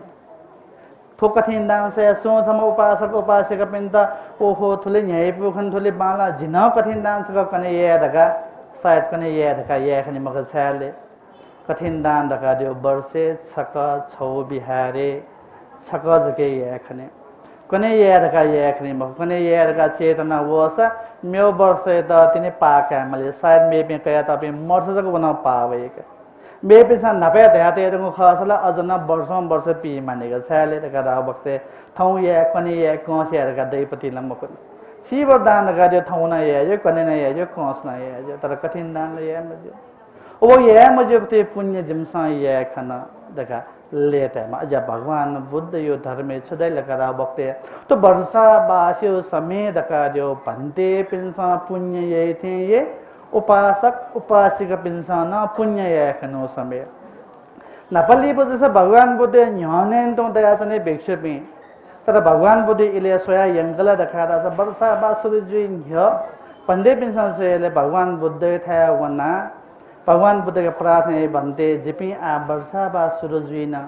थो कठिन दान से सो सम उपासक उपासिका पिन्ता ओहो थुले न्याय पुखन थुले बाला जिना कठिन दान से कने ये दगा शायद कने ये दगा ये खनि मग छाले कठिन दान दगा दियो वर्षे छक छौ बिहारे छक जके ये खने कने ये दगा ये खनि मग कने ये दगा चेतना वसा म्यो वर्षे त तिने पाका मले शायद मे पे कया त पे मर्छ जक बना पावे के मे पिसा नपे त्याते दंगो खसला अजना वर्ष पी मानेगा छाले दगा दा वक्ते थौ ये कने ये कोस ये दगा दैपति लम्बको सीवर दान दगा दियो थौ न ये कने न ये कोस न ये तर कठिन दान ये मजे ओ ये मजे ते पुण्य जिमसा ये खना दगा लेते मा जब भगवान बुद्ध यो धर्म छदै लकरा वक्ते तो वर्षा बास्यो समय दका दियो भन्ते पिन्सा पुण्य ये थे ये उपासक उपासिका पिन्सा न पुण्य ये खनो समय नपल्ली बुद्ध से भगवान बुद्ध न्याने तो दया चने भिक्षु पि तर भगवान बुद्ध इले सोया यंगला दखा दा वर्षा बासुरि जुइन ह्य भन्ते पिन्सा सोले भगवान बुद्ध था वना भगवान बुद्ध के प्रार्थना भन्ते जिपि आ वर्षा बा सुरजुइना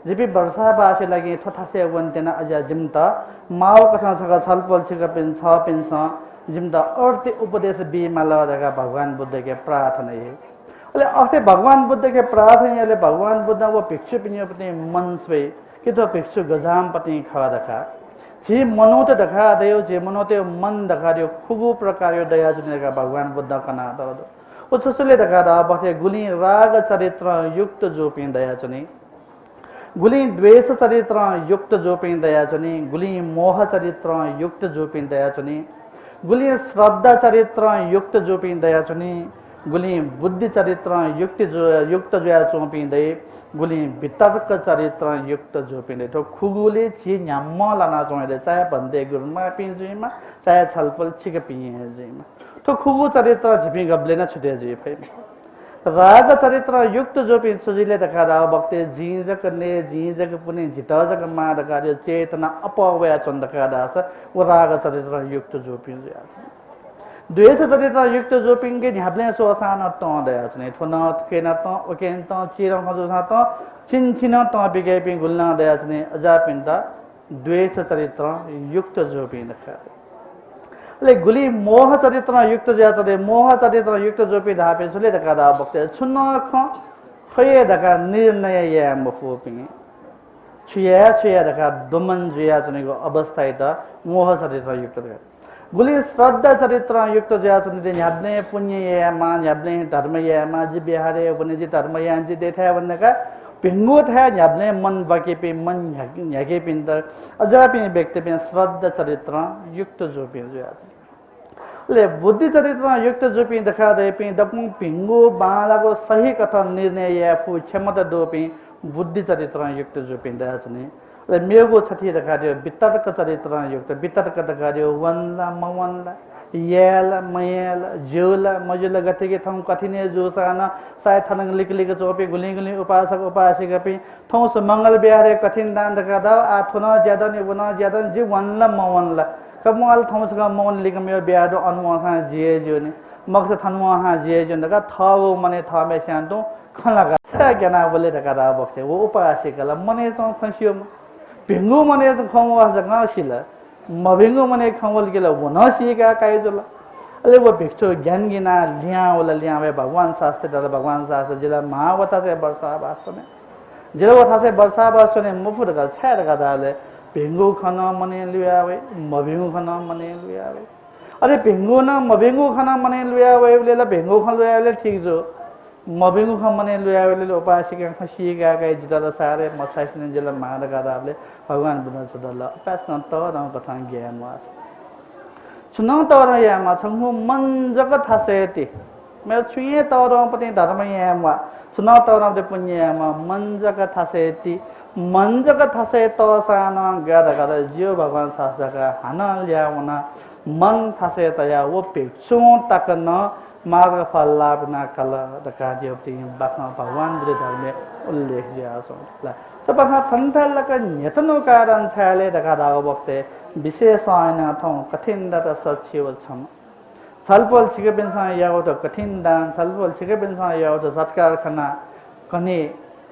जिपि वर्षा बा से लागि थथासे वन्तेना अजा जिमता माउ कथा सका छलपल छिका पिन छ पिन्स जिमता अर्थ उपदेश बि माला दगा भगवान बुद्ध के प्रार्थना है अले अर्थ भगवान बुद्ध के प्रार्थना ले भगवान बुद्ध वो भिक्षु पिनियो पति मन स्वे कि तो भिक्षु गजाम पति ख दखा जी मनोत दखा देयो जे मनोते मन दखा दियो खुगु प्रकार दया जनेगा भगवान बुद्ध कना दो उछुसुले दखा दा बथे गुली राग चरित्र युक्त जो पिंदया चने गुली द्वेष चरित्र युक्त जो पिंदया चने गुली मोह चरित्र युक्त जो पिंदया चने गुली श्रद्धा चरित्र युक्त जो पिंदया चने गुली बुद्धि चरित्र युक्त जो या चो पिंदे गुली वितर्क चरित्र युक्त जो पिंदे तो खुगुले छि न्याम्म लाना चोइले चाहे भन्दै गुरुमा पिंजुइमा चाहे छलफल छिक पिए जिमा तो खुगु चरित्र झिपी गब्ले न छुटे जी फै राग चरित्र युक्त जो पिन सुजिले दखा दा वक्ते जीजक ने जीजक पुनि जितजक मा दखा दे चेतना अपवया चन्द दखा दा स वो राग चरित्र युक्त जो पिन या द्वेष चरित्र युक्त जो पिन के न्याब्ले सो आसान त दया छने थोन केन त ओकेन त चिरम खजो सा त छिन छिन त बिगे पिन गुलना दया छने अजा पिन त द्वेष चरित्र युक्त जो पिन दखा ले गुली मोह चरित्र युक्त जातले मोह चरित्र युक्त जोपि धापे सुले दका दा बक्ते छुन्न ख थये दका निर्णय या मफुपि छुया दका दुमन जुया जनेको अवस्था त मोह चरित्र युक्त गुली श्रद्धा चरित्र युक्त जातने न्याब्ने पुण्य या मा न्याब्ने धर्म या मा जि बिहारे बने जि धर्म या जि देथा वनका पिंगो था न्याब्ने मन बाके पे मन न्यागे पिन त अजा पे व्यक्ति पे श्रद्धा चरित्र युक्त जोपि जुया ले बुद्धि चरित्र युक्त जोपि देखा दे पि दपु पिंगो बालाको सही कथा निर्णय या फु क्षमता दोपि बुद्धि चरित्र युक्त जोपि दया छने ले मेगो छथि देखा दियो वितर्क चरित्र युक्त वितर्क देखा दियो वनला मवनला याल मयल जुल मजुल गति के थम कठिने जोसाना साय थनंग लिक लिक चोपे गुली गुली उपासक उपासिका पे थौ स मंगल बिहारे कठिन दान दका आथुना ज्यादा नि बुना ज्यादा जी वनला मवनला कमवाल थौ स मवन लिक मे बिहार अनुवा जिए जो नि मक्स थनवा हा जिए जो दका थगो मने थमे स्यान्तो खलगा सा ज्ञाना बोले दका दा बक्ते वो उपासिका मने चौ खसियो भिंगु मने खमवा जगा सिला मभिंगो मने खवल गेला वो न सीका काई जोला अले वो भिक्षु ज्ञान गिना लिया वाला लिया वे भगवान शास्त्र दर भगवान शास्त्र जिला महावता से वर्षा वासने जिला वथा से वर्षा वासने मुफुर का छायर का दाले भिंगु खाना मने लियावे मभिंगु खाना मने लियावे अरे भिंगु ना मभिंगु खाना मने लियावे लेला भिंगु खाना लियावे ठीक जो मभिंगु खाना मने लियावे ले उपासिका खसीका काई जिला सारे मछाइने जिला महाद का दाले भगवान बुद्ध सदल पास न त न कथा ज्ञान वास सुनौ त र या मा छंगु मन जगत हसेति मे छुए त र पति धर्म या मा सुनौ त र दे पुण्य मा मन जगत हसेति मन जगत हसे त सान गद गद जियो भगवान शास्त्र का हन ल्याउना मन हसे त या वो भिक्षु तक न मार्ग फल लाभ न कल दका देवती बाखा भगवान बुद्ध धर्म उल्लेख दिया सो त बखा थन्थल का नेतनो कारण छाले दका दागो बक्ते विशेष आइन थौ कठिन दत सचिव छम छलपल छिके बेनसा याओ त कठिन दान छलपल छिके बेनसा याओ त सत्कार खना कने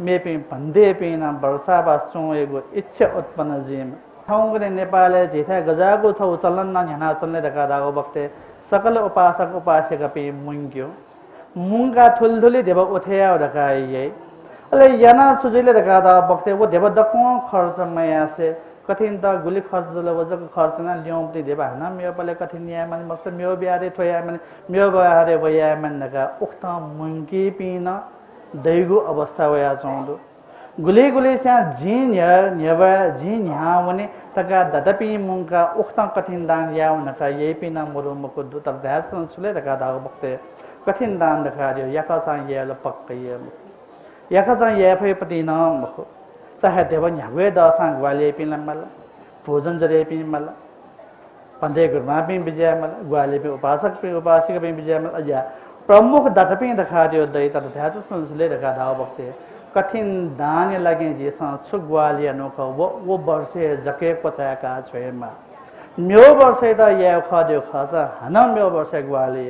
मेपि भन्दै पिना वर्षा बास्चो एगो इच्छा उत्पन्न जिम थौ गने नेपालले जेथा गजाको छौ चलन न ह्याना चल्ने दका दागो बक्ते सकल उपासक उपासिका पे मुंग्यो मुंगा थुलथुली देव उठेया दका ये अले याना सुजिले दका दा बक्ते वो देव दको खर्च मया से कठिन त गुली खर्च ल वजक खर्च न ल्योम ति देव हना मेयो पले कठिन या मन मस्त मेयो बिहारे थोया मन मेयो बिहारे वया मन दका उक्त मुंगी पिना दैगु अवस्था वया चौदो गुली गुली चा जिन या न्यवा जिन या वने तका ददपि मुंगा उक्त कठिन दान या नका ये पिना मोरो मको दु तक दार सुले दका दा बक्ते कठिन दान दका यो याका सा ये ल पक्कय याका सा ये फे पति न मको चाहे देव न्यावे द सांग वाले पिन मल भोजन जरे पिन मल पंदे गुरमा पिन विजय मल ग्वाले पे उपासक पे उपासिका पे विजय मल अजा प्रमुख ददपि दका यो दै तक दार सुले दका दा बक्ते कठिन दान लगे जेसा छुग्वाली अनोखा वो वर्षे जके पचाका छेमा म्यो वर्षे द ये खदे खसा हना म्यो वर्षे ग्वाली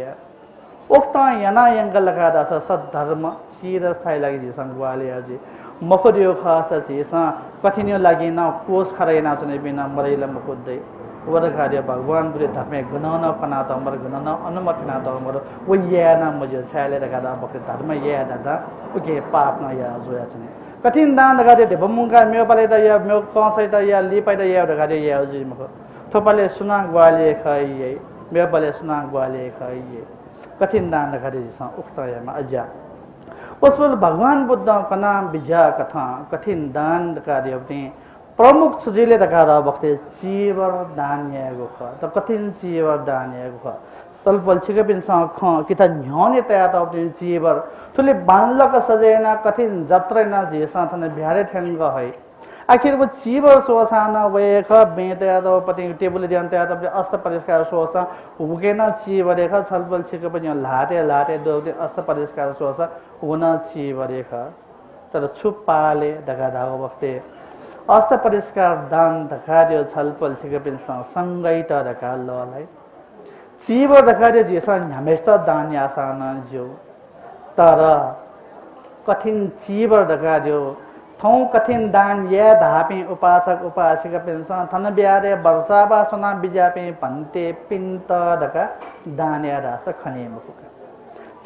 उक्ता यना यंग लगा दास सद्धर्म चिर स्थायी लगे जेसा ग्वाली अजी मखदियो खासा जेसा कठिन लगे ना कोस खरै ना चने बिना मरैला मखुदै वर कार्य भगवान बुरे धर्मे गुणन पना त मर गुणन अनुमति ना त मर वो ये ना मुझे छाले रखा दा बके धर्म ये दादा ओके पाप न या जोया छने कठिन दान दगा दे बमुंगा मेयो पले त या मेयो कसै त या लिपाइ त या दगा दे या जी मको थोपले सुना ग्वाले खाइए मेयो पले सुना ग्वाले खाइए कठिन दान दगा दे सा उक्त या मा अजा उसवल भगवान बुद्ध कना बिजा कथा कठिन दान दगा दे अपने प्रमुख सुजिले दका दा बक्ते चीवर दानियागो ख त कठिन चीवर दानियागो ख तल पलछिके बिनसा ख किता न्योने तया त अपने चीवर तुले बानलक सजेना कठिन जत्रेना जेसा थने बिहारे ठेंग है आखिर वो चीवर सोसाना वेख बेतया त पति टेबल दियान तया त अस्त परिष्कार सोसा उगेना चीवर रेखा छल पलछिके पनि लाटे लाटे दोते अस्त परिष्कार सोसा उना चीवर रेखा तर छुपाले दगा दागो बक्ते अस्त परिष्कार दान दखार्य छलपल छिके पिनसा संगै त दका ललाई चीव दखार्य जेसा हमेशा दान यासान जो तर कठिन चीव दखार्य थौ कठिन दान या धापे उपासक उपासिका पिनसा थन बिहारे वर्षा वासना बिजापे भन्ते पिन्त दका दान या दास खने मुखुका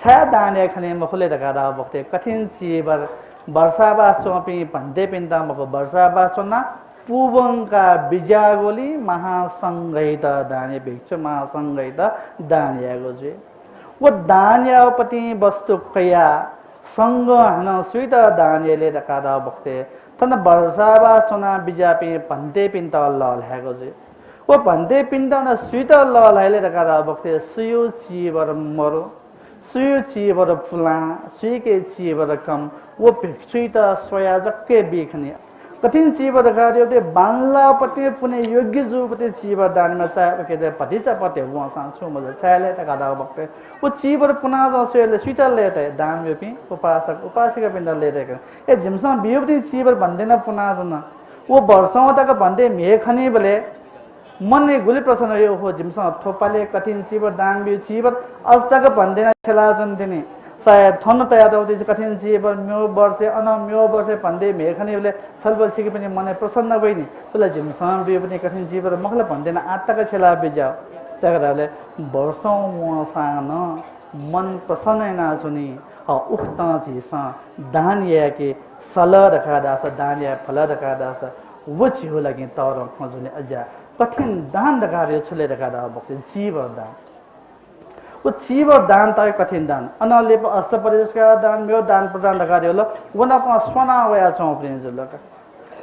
छा दान या खने मुखले दका दा बक्ते कठिन चीवर वर्षाबा सोपी भन्दै पिन्ता मको वर्षाबा सोना पुवंका बिजागोली महासंगहित दाने भिक्षु महासंगहित दानियागो जे वो दानियापति वस्तु कया संग हन स्वीत दानियाले दकादा बक्ते तन वर्षाबा सोना बिजापि भन्दै पिन्ता लहल्यागो जे वो भन्दै पिन्ता न स्वीत लहल्याले दकादा बक्ते सुयो चीवर मरो सुयो चीवर फुला सुके चीवर कम वो भिक्षु त स्वया जक्के बिखने कठिन चीवर रखारियो ते बांला पते पुने योग्य जो पते चीवर दान में चाहे के दे पतिचा पते वो सांसो मजे चाले त गादा बक्ते वो चीवर पुना जो से स्वीटर लेते दान में भी उपासक उपासिका पिंड लेते ए जिमसा बियोती चीवर बंदे ना पुना न वो वर्षों तक बंदे मेखनी बले मन ने गुली प्रसन्न हो जिमसा थोपाले कठिन चीवर दान भी चीवर आज तक बंदे ना चला जंदिनी सायद थन तया दौती कठिन चीवर म्यो वर्षे अन म्यो वर्षे बंदे मेखनी बले छलबल छिके पनि मन प्रसन्न भइनी तुला जिमसा भी पनि कठिन चीवर मखला बंदे ना आज तक चला बिजाओ तगराले वर्षों वो सान मन प्रसन्न ना सुनी उक्ता चीसा दान ये के सल रखा दास दान या फल रखा दास वो छिहो लगे तौर खोजने अजा कठिन दान रखा छुले रखा दा बक्ते जीवर दान वो जीवर दान त कठिन दान अनले अष्ट परिष्कार दान मेरो दान प्रदान रखा रे ल वना को सोना वया चौपरिन जुल का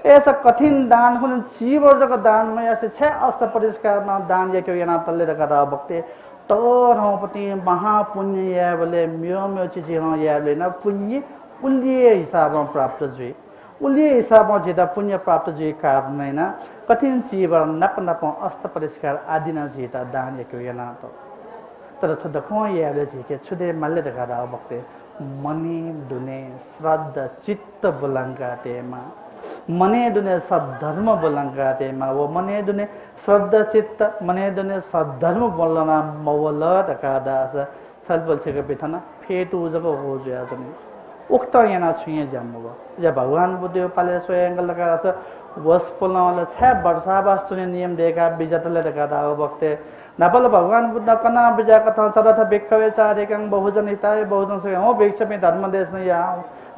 ऐसा कठिन दान हुन जीवर जग दान में ऐसे छह अष्ट परिष्कार ना दान या के yana तल्ले रखा दा बक्ते तौर हो पति महापुण्य या बोले म्यो म्यो चीज हो या ले ना पुण्य उल्लिए हिसाब में प्राप्त जुई उल्लिए हिसाब में जेता पुण्य प्राप्त जुई कारण नहीं ना कठिन जीवन नप नप अष्ट परिष्कार आदि ना जेता दान या क्यों ना तो तर तो दखो या ले जी के छुदे मल्ले दखा रहा वक्ते मनी दुने श्रद्धा चित्त बुलंगा तेमा मने दुने सद्धर्म बोलंगा तेमा वो मने दुने श्रद्धा चित्त मने दुने सद्धर्म बोलना मवल दखा दास सलबल से के बिथना फेटू जब हो जाए जने उक्त yana छुए जम्मो जब भगवान बुद्ध पाले स्वयं लगा वस पोलना वाला 6 वर्षावास चुने नियम देगा बिजतले लगा दा वक्ते नपल भगवान बुद्ध कना बिजा कथा चरथ बेखवे चारे कंग बहुजन हिताय बहुजन से हो बेक्ष में धर्म देश न या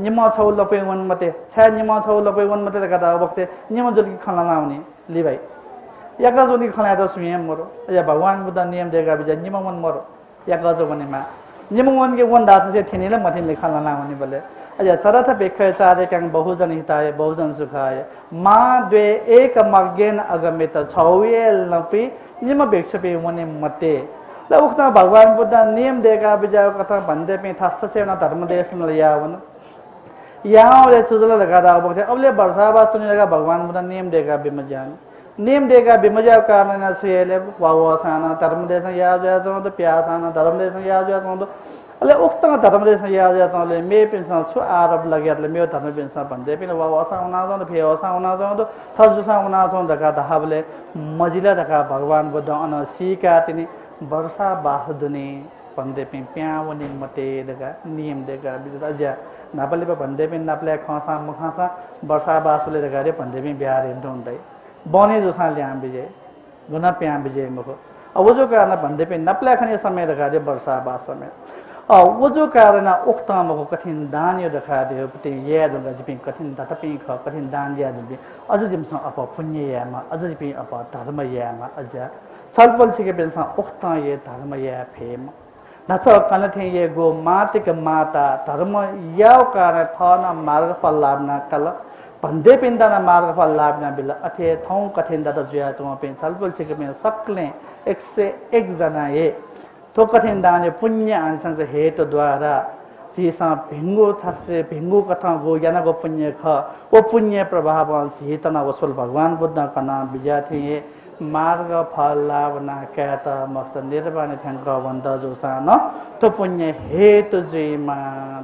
निम छौ लपे वन मते 6 निम छौ लपे वन मते लगा दा वक्ते निम जुल खाना लाउने ली भाई याका जुनी खाना द स्वयं मरो या भगवान बुद्ध नियम देगा बिजा निम वन मरो याका जो बने मा निम वन के वन दात से थिनेले मथिन खाना लाउने बोले अजा चरथ बेखवे चारे कंग बहुजन हिताय बहुजन सुखाय मा द्वे एक मग्गेन अगमित छौयल नपि निम बेक्ष पे वने मते ल उक्ता भगवान बुद्ध नियम देगा बिजा कथा भन्दै पे थास्त से न धर्म देश न यावन यहाँ ले चुजल लगा दा बोले अबले वर्षावास सुने लगा भगवान बुद्ध नियम देगा बिमजान नियम देगा बिमजा कारण न सेले वावसाना धर्म देश या जा तो प्यासाना धर्म देश या जा तो अले उक्त धर्म देश या जा तो ले मे पिनसा छु आरोप लगे मे धर्म पिनसा भन्दै पिन वावसाना तो फेवसाना तो थजुसाना तो दगा दहाबले मजिला दगा भगवान बुद्ध अन सीका तिनी वर्षा बाहदुने भन्दै पिन प्यावने मते दगा नियम देगा बिजा नापले पे भन्दै पिन नापले खसा मुखासा वर्षा बासले दगा रे भन्दै पिन बिहार हिँड्दै हुँदै बने जोसा ल्याम बिजे गुना प्याम बिजे मको अब जो कारण भन्दै पिन नपले खने समय दगा रे वर्षा बास समय वो जो कारण उक्तम को कठिन दान यो दखा दियो पते ये दंगा जिपिन कठिन दतपि ख कठिन दान या दिबे अझ जिमस अप पुण्य यामा अझ जिपि अप धर्म यामा अझ छलफल छिके बेलसा उक्त ये धर्म या फेम नच कन थे ये गो मातिक माता धर्म याव कारण थन मार्ग फल लाभना कल भन्दै पिन्दाना मार्ग फल लाभना बिल अथे थौ कठिन दत जुया चम पेन छलफल छिके बेन सकले 101 जना ये तो कठिन दान पुण्य आंसंग हेतु द्वारा चीसा भिंगो थसे भिंगो कथा गो याना गो पुण्य ख वो पुण्य प्रभाव सीतना वसुल भगवान बुद्ध कना बिजा थे मार्ग फल लाभ ना कहता मकसद निर्वाण थंग वंद जो सान तो पुण्य हेतु जीमा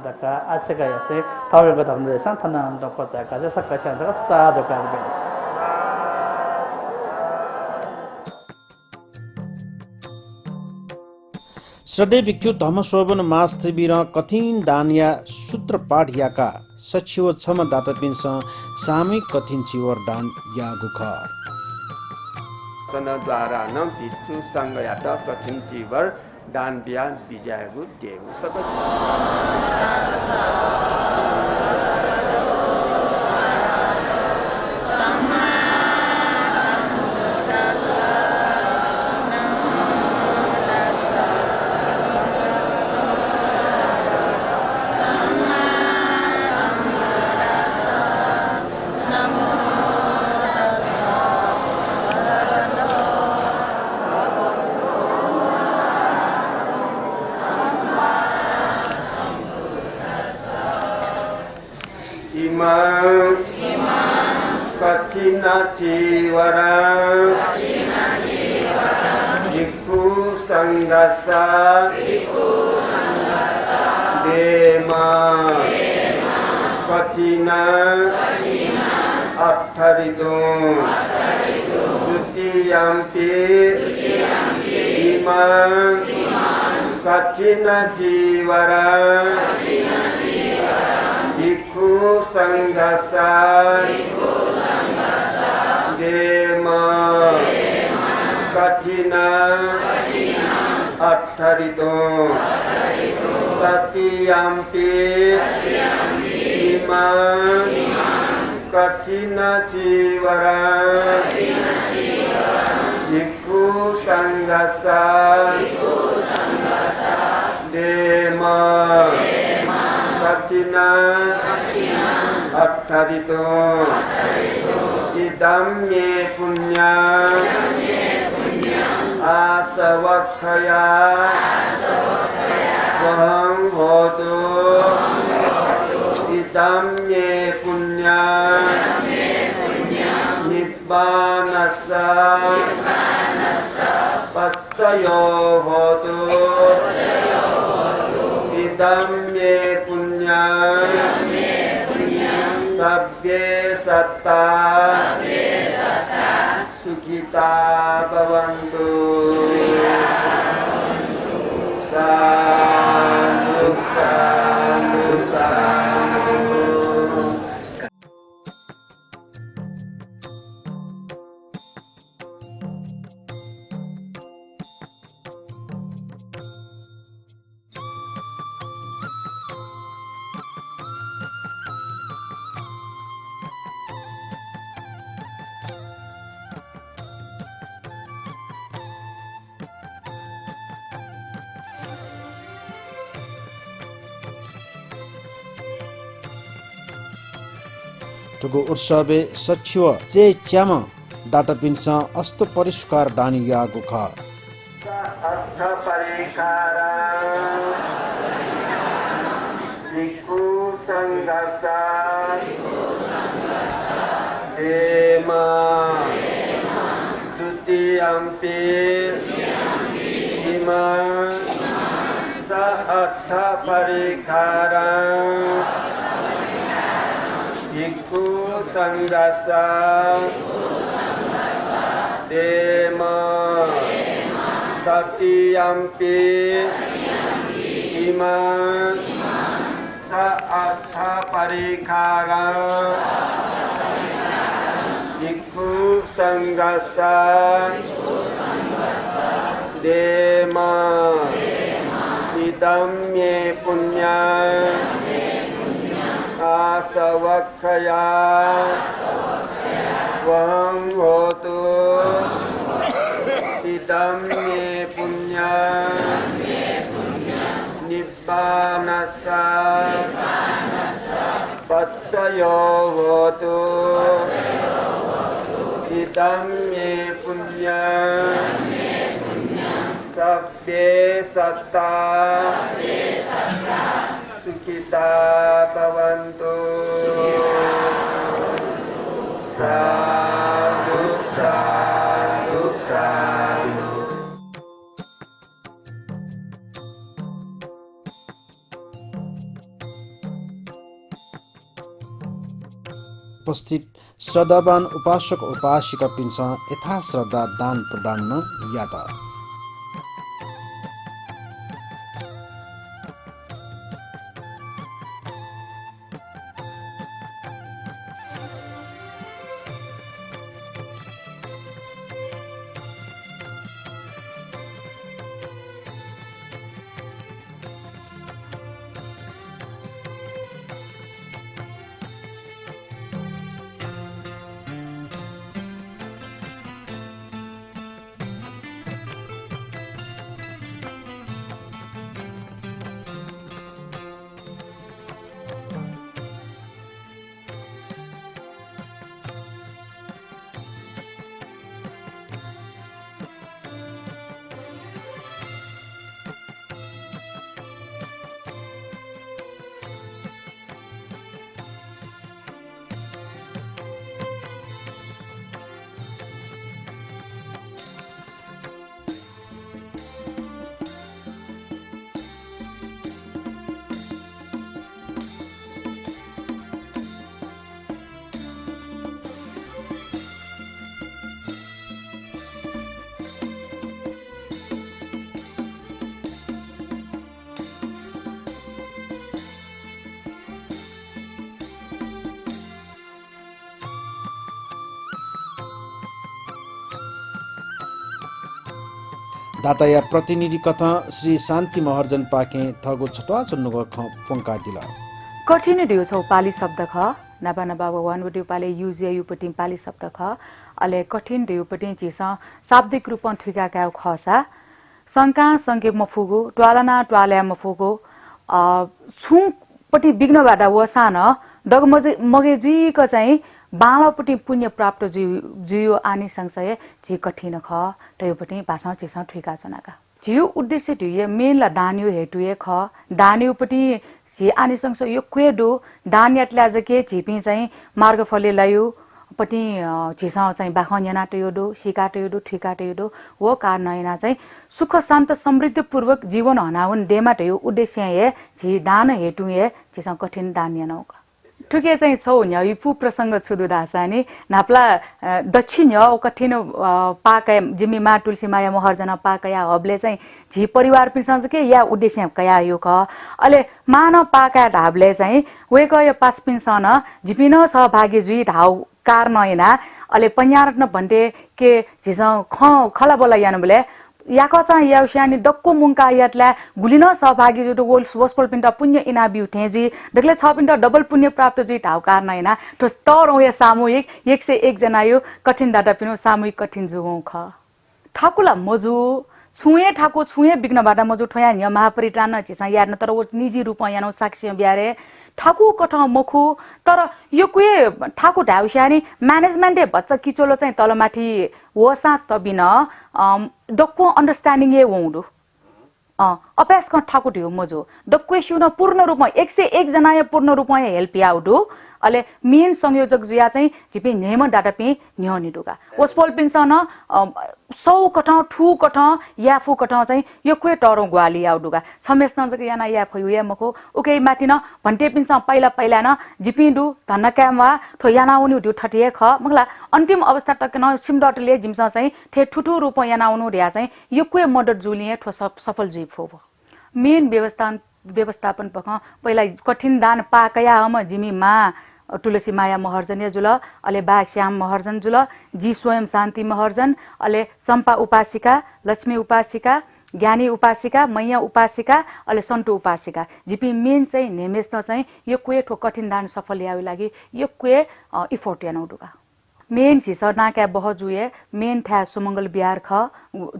दका आछका यसे थावेको धर्म देसा थना त पचा का सकसा साधु कार्य सडे भिक्षु धर्म श्रवण मास थिबिर कठिन दानिया सूत्र पाठ याका सचिव छम दातपिन्स सामूहिक कठिन चिवर दान यागु ख द्वारा न भिक्षु संघ यात कठिन चिवर दान बिया बिजागु देगु सकत कठिन चीवरा भिक्खु संघसा देमा कठिन अट्ठरिदो द्वितीयम्पि इमां कठिन जीवरा भिक्खु संघसा देमा कठिन अट्ठरिदो तृतीयम्पि इमां कठिन जीवरा भिक्खु संघसा देमा कठिन अट्ठरिदो इदं मे पुण्या आसवक्षया वहं होतु इदं मे पुण्या निब्बानस्सा पच्चयो होतु इदं मे पुण्या सभ्ये सत्ता सुखिता भवन्तु साधु साधु साधु। टुगु उत्सवे सचिव चे च्याम डाटा पिन्स अस्तो परिष्कार डानी यागु ख अर्थ परिकारा भिक्खु संघसा देमा द्वितीयम्पि इमां स अर्थ परिकारा भिक्खु संघसा देमा तृतीयम्पि इमां स अर्थ परिकारा भिक्खु संघसा देमा इदं मे पुण्या आसवक्षया वहं होतु इदं मे पुण्या निब्बानस्सा पच्चयो होतु इदं मे पुण्या सभ्ये सत्ता सुखिता भवन्तु साधु साधु साधु। उपस्थित श्रद्धावान उपासक उपासिका पिन्स यथा श्रद्धा दान प्रदान न याद दाताया प्रतिनिधि कथ श्री शान्ति महर्जन पाके थगो छटवा चुन्नुगो पंका दिला कठिन दियो छौ पाली शब्द ख नबा नबा वन वडी पाले युज यु पटी पाली शब्द ख अले कठिन दियो पटी चिस शाब्दिक रूपमा ठिका का खसा शंका संके मफुगो ट्वालना ट्वाल्या मफुगो छु पटी बिग्नबाट वसान डगमजे मगे जुइको चाहिँ बालापट्टि पुण्य प्राप्त जुयो आनी संशय जी कठिन ख तयोपट्टि भाषा चिसा ठिका चनाका जियो उद्देश्य दिए मेनला दानियो हेटुए ख दानियोपट्टि जी आनी संशय यो क्वेडो दानियातला जके झिपी चाहिँ मार्गफले लायो पट्टि झिसा चाहिँ बाखन्याना टयोडो सिका टयोडो ठिका टयोडो वो कारणैना चाहिँ सुख शान्त समृद्धि पूर्वक जीवन हनाउन देमा टयो उद्देश्य हे झि दान हेटुए झिसा कठिन दानियानौ ठुके चाहिँ छौ न्या यु प्रसंग छुदु दासानी नाप्ला दक्षिण यो कठिन पाका जिमी मा तुलसी माया महर्जना पाकया हबले चाहिँ झि परिवार पिसँग के या उद्देश्य कया यो क अले मान पाका ढाबले चाहिँ वेक यो पास पिनसन जिपिन सहभागी जुइ ढाउ कारनैना अले पन्यारत्न भन्टे के झिस खला बोला यानबले याको चाहिँ याउस्यानी डक्को मुंका यातला गुलिन सहभागी जुटो गोल वस्पल पिन्ट पुण्य इना बिउ ठेजी दगले 6 पिन्ट डबल पुण्य प्राप्त जुइ ढाउ कारनैना तो स्तर या सामूहिक 101 जना यो कठिन डाटा पिनो सामूहिक कठिन जुगौ ख ठाकुला मजु छुए ठाकु छुए बिग्नबाट मजु ठया न्य महापरिटान चिसा यार्न तर वो निजी रूपमा यानो साक्ष्य ब्यारे ठाकु कठ मखु तर यो कुए ठाकु ढाउस्यानी म्यानेजमेन्टले बच्चा किचोलो चाहिँ तलमाथि वसा तबिन डक्को अंडरस्टैंडिंग ये वोंडु अभ्यास कर ठाकु दियो मजो डक्को सुन पूर्ण रूपमा 101 जना या पूर्ण रूपमा हेल्प याउडु अले मेन संयोजक जुया चाहिँ जिपि नेम डाटा पे न्यनि दुगा ओस्पोल पिनसन 100 कठ ठु कठ याफु कठ चाहिँ यो क्वे टरो ग्वाली याउडुगा छमेस नजक याना याफु या मको उकै माथि न भन्टे पिनस पहिला न जिपिडु धनकामवा थो याना उनि दु ठटिए ख मगला अन्तिम अवस्था तक न सिमडटले जिमसा चाहिँ थे ठुठु रूप याना उनु र्या चाहिँ यो क्वे मदत जुलिए थो सफल जुइफो मेन व्यवस्थापन पख पहिला कठिन दान पाकया हम जिमी मा तुलसी माया महर्जन जुल अले बा श्याम महर्जन जुल जी स्वयं शान्ति महर्जन अले चम्पा उपासिका लक्ष्मी उपासिका ज्ञानी उपासिका मैया उपासिका अले सन्टु उपासिका जिपी मेन चाहिँ नेमेस न चाहिँ यो क्वे ठो कठिन दान सफल याउ लागि यो क्वे इफोर्ट यानौडुगा मेन झिस नाका बहजुए मेन था सुमंगल बिहार ख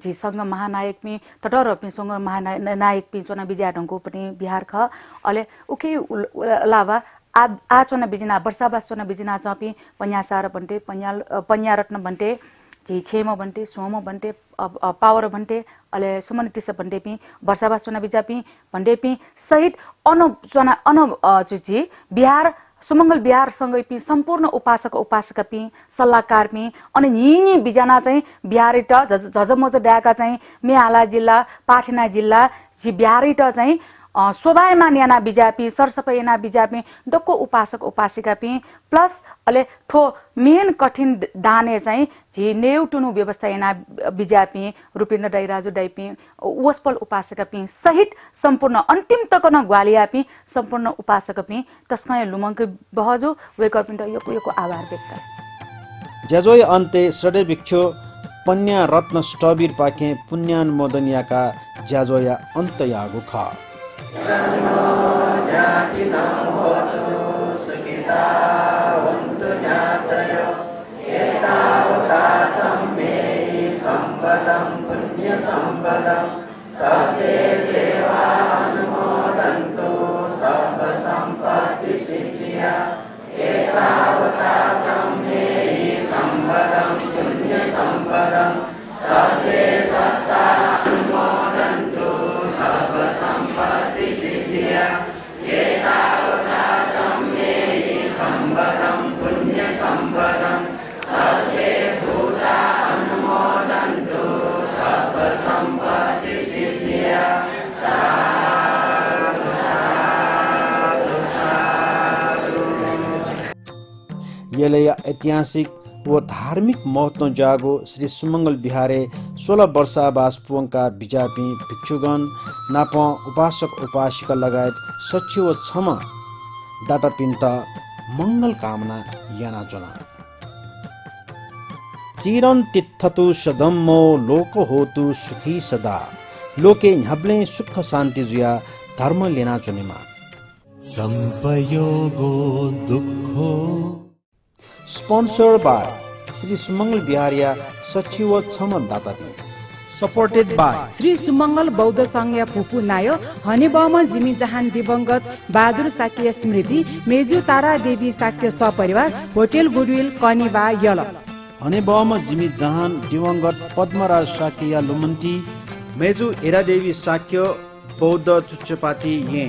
झिसंग महानायक मी तटर पिसंग महानायक पिचना बिजा ढंगको पनि बिहार ख अले उके अलावा आचना बिजिना वर्षावासना बिजिना चपी पन्यासार भन्टे पन्यारत्न भन्टे झि खेम भन्टे सोम भन्टे पावर भन्टे अले सुमनितिस भन्टे पि वर्षावासना बिजापि भन्टे पि सहित चुची बिहार सुमंगल बिहार सँगै पि सम्पूर्ण उपासक उपासिका पि सल्लाहकार पि अनि यिनी बिजना चाहिँ बिहारिट झजमज डाका चाहिँ मेहाला जिल्ला पाटना जिल्ला जि बिहारिट चाहिँ स्वभावमान याना बिजापि सरसफाई याना बिजापि डक्को उपासक उपासिका पि प्लस अले ठो मेन कठिन दाने चाहिँ झि नेउटुनु व्यवस्था याना बिजापि रुपिन्द्र दाई राजु दाई पि वस्पल उपासिका पि सहित सम्पूर्ण अन्तिम तक न ग्वालिया पि सम्पूर्ण उपासक पि तस्मै लुमंक बहजु वेकअप इन योको आभार व्यक्त जजोय अन्ते सडे भिक्षु पन्या रत्न स्टबीर पाके पुण्यान मोदनियाका ज्याजोया अन्त यागु ख यसले ऐतिहासिक व धार्मिक महत्व जागो श्री सुमंगल बिहारे 16 वर्षावास पुवंका बिजापी भिक्षुगण नाप उपासक उपासिका लगायत सचिव छम डाटा पिन्ट मंगल कामना याना जना चिरन तित्थतु सदम्मो लोक होतु सुखी सदा लोके ह्याब्ले सुख शान्ति जुया धर्म लेना चुनिमा संपयोगो दुःखो स्पोन्सर बाय श्री सुमंगल बिहारिया सचिव छम दातापी सपोर्टेड बाय श्री सुमंगल बौद्ध संघ फुपू नायो हनेबम जिमी जहान दिवंगत बहादुर साक्य स्मृति मेजु तारा देवी साक्य सपरिवार होटल गुडविल कनिबा यल हनेबम जिमी जहान दिवंगत पद्मराज साक्य लुमन्ती मेजु एरादेवी साक्य बौद्ध चुच्चपाती ये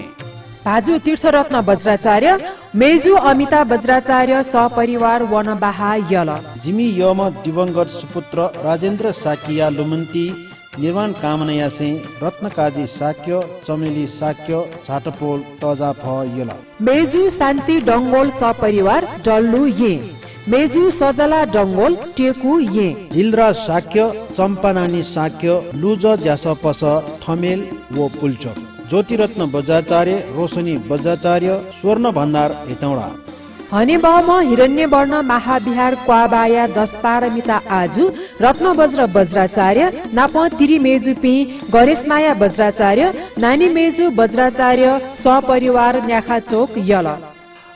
भाजु तीर्थरत्न वज्राचार्य मेजु अमिता वज्राचार्य सपरिवार वनबाहा यल जिमी यम दिवंगत सुपुत्र राजेन्द्र साकिया लुमन्ती निर्माण कामनाया से रत्नकाजी साक्य चमेली साक्य झाटपोल टजा फ यल मेजु शान्ति डङ्गोल सपरिवार डल्लु ये मेजु सजला डङ्गोल टेकु ये जिलरा साक्य चम्पानानी साक्य लुज ज्यास पस ठमेल वो पुल्चोक ज्योतिरत्न बज्राचार्य रोशनी बज्राचार्य स्वर्ण भण्डार हेटौडा हनेबम हिरण्यवर्ण महाविहार क्वाबाया 10 पारमिता आजु रत्न वज्र वज्राचार्य नाप तिरी मेजु पि गणेशमाया वज्राचार्य नानी मेजु वज्राचार्य सपरिवार न्याखा चोक यल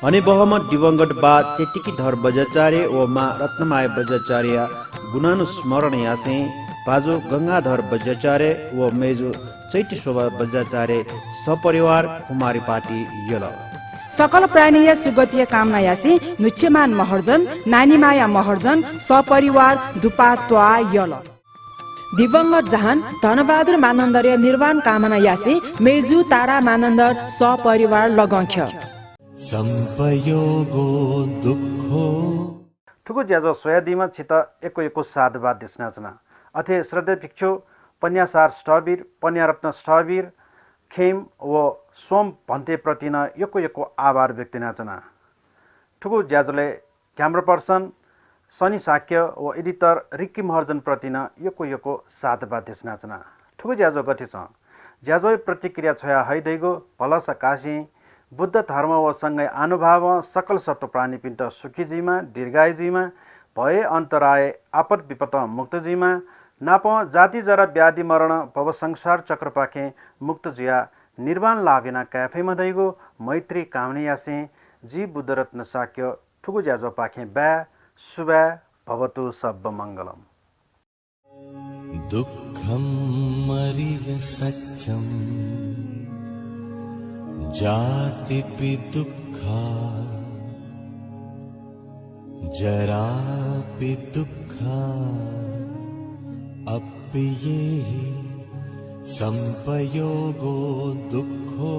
हनेबहम दिवंगत बा चेटिकी धर बज्राचार्य व मा रत्नमाया वज्राचार्य गुणानुस्मरण यासे बाजु गंगाधर वज्राचार्य व मेजु चैती शोभा वज्राचार्य सपरिवार कुमारी पाटी यल सकल प्राणीय सुगतीय कामना यासी नुच्यमान महर्जन नानीमाया महर्जन सपरिवार दुपा त्वा यल दिवंगत जहान धनबहादुर मानन्दर्य निर्वाण कामना यासी मेजु तारा मानन्दर सपरिवार लगंख्य संपयोगो दुःखो ठुको ज्याजो सोयादीमा छित एको साधुवाद देशनाचना अथे श्रद्धेय भिक्षु पन्यासार स्टबीर पन्यारत्न स्टबीर खेम व सोम भन्ते प्रति न एको आभार व्यक्त नाचना ठुको ज्याजोले क्यामरा पर्सन सनी साक्य व एडिटर रिक्की महर्जन प्रति न एको साधुवाद देशनाचना ठुको ज्याजो गति छ ज्याजो प्रतिक्रिया छोया हैदैगो भलस काशी बुद्ध धर्म व सँगै अनुभाव सकल सत्व प्राणीपिण्ड सुखीजीमा दीर्घायुजीमा भए अन्तराय आपद विपद मुक्तजीमा नाप जाति जरा व्याधि मरण भव संसार चक्र पाखे मुक्त जुया निर्वाण लागेना क्याफेमा दैगो मैत्री कामनीयासे जी बुद्धरत्न साक्य ठुगु ज्याजो पाखे ब्या शुभा भवतु सब मङ्गलम दुःखं मरिय सत्यं जातिपि दुःखा जरापि दुःखा अप्येहि संपयोगो दुःखो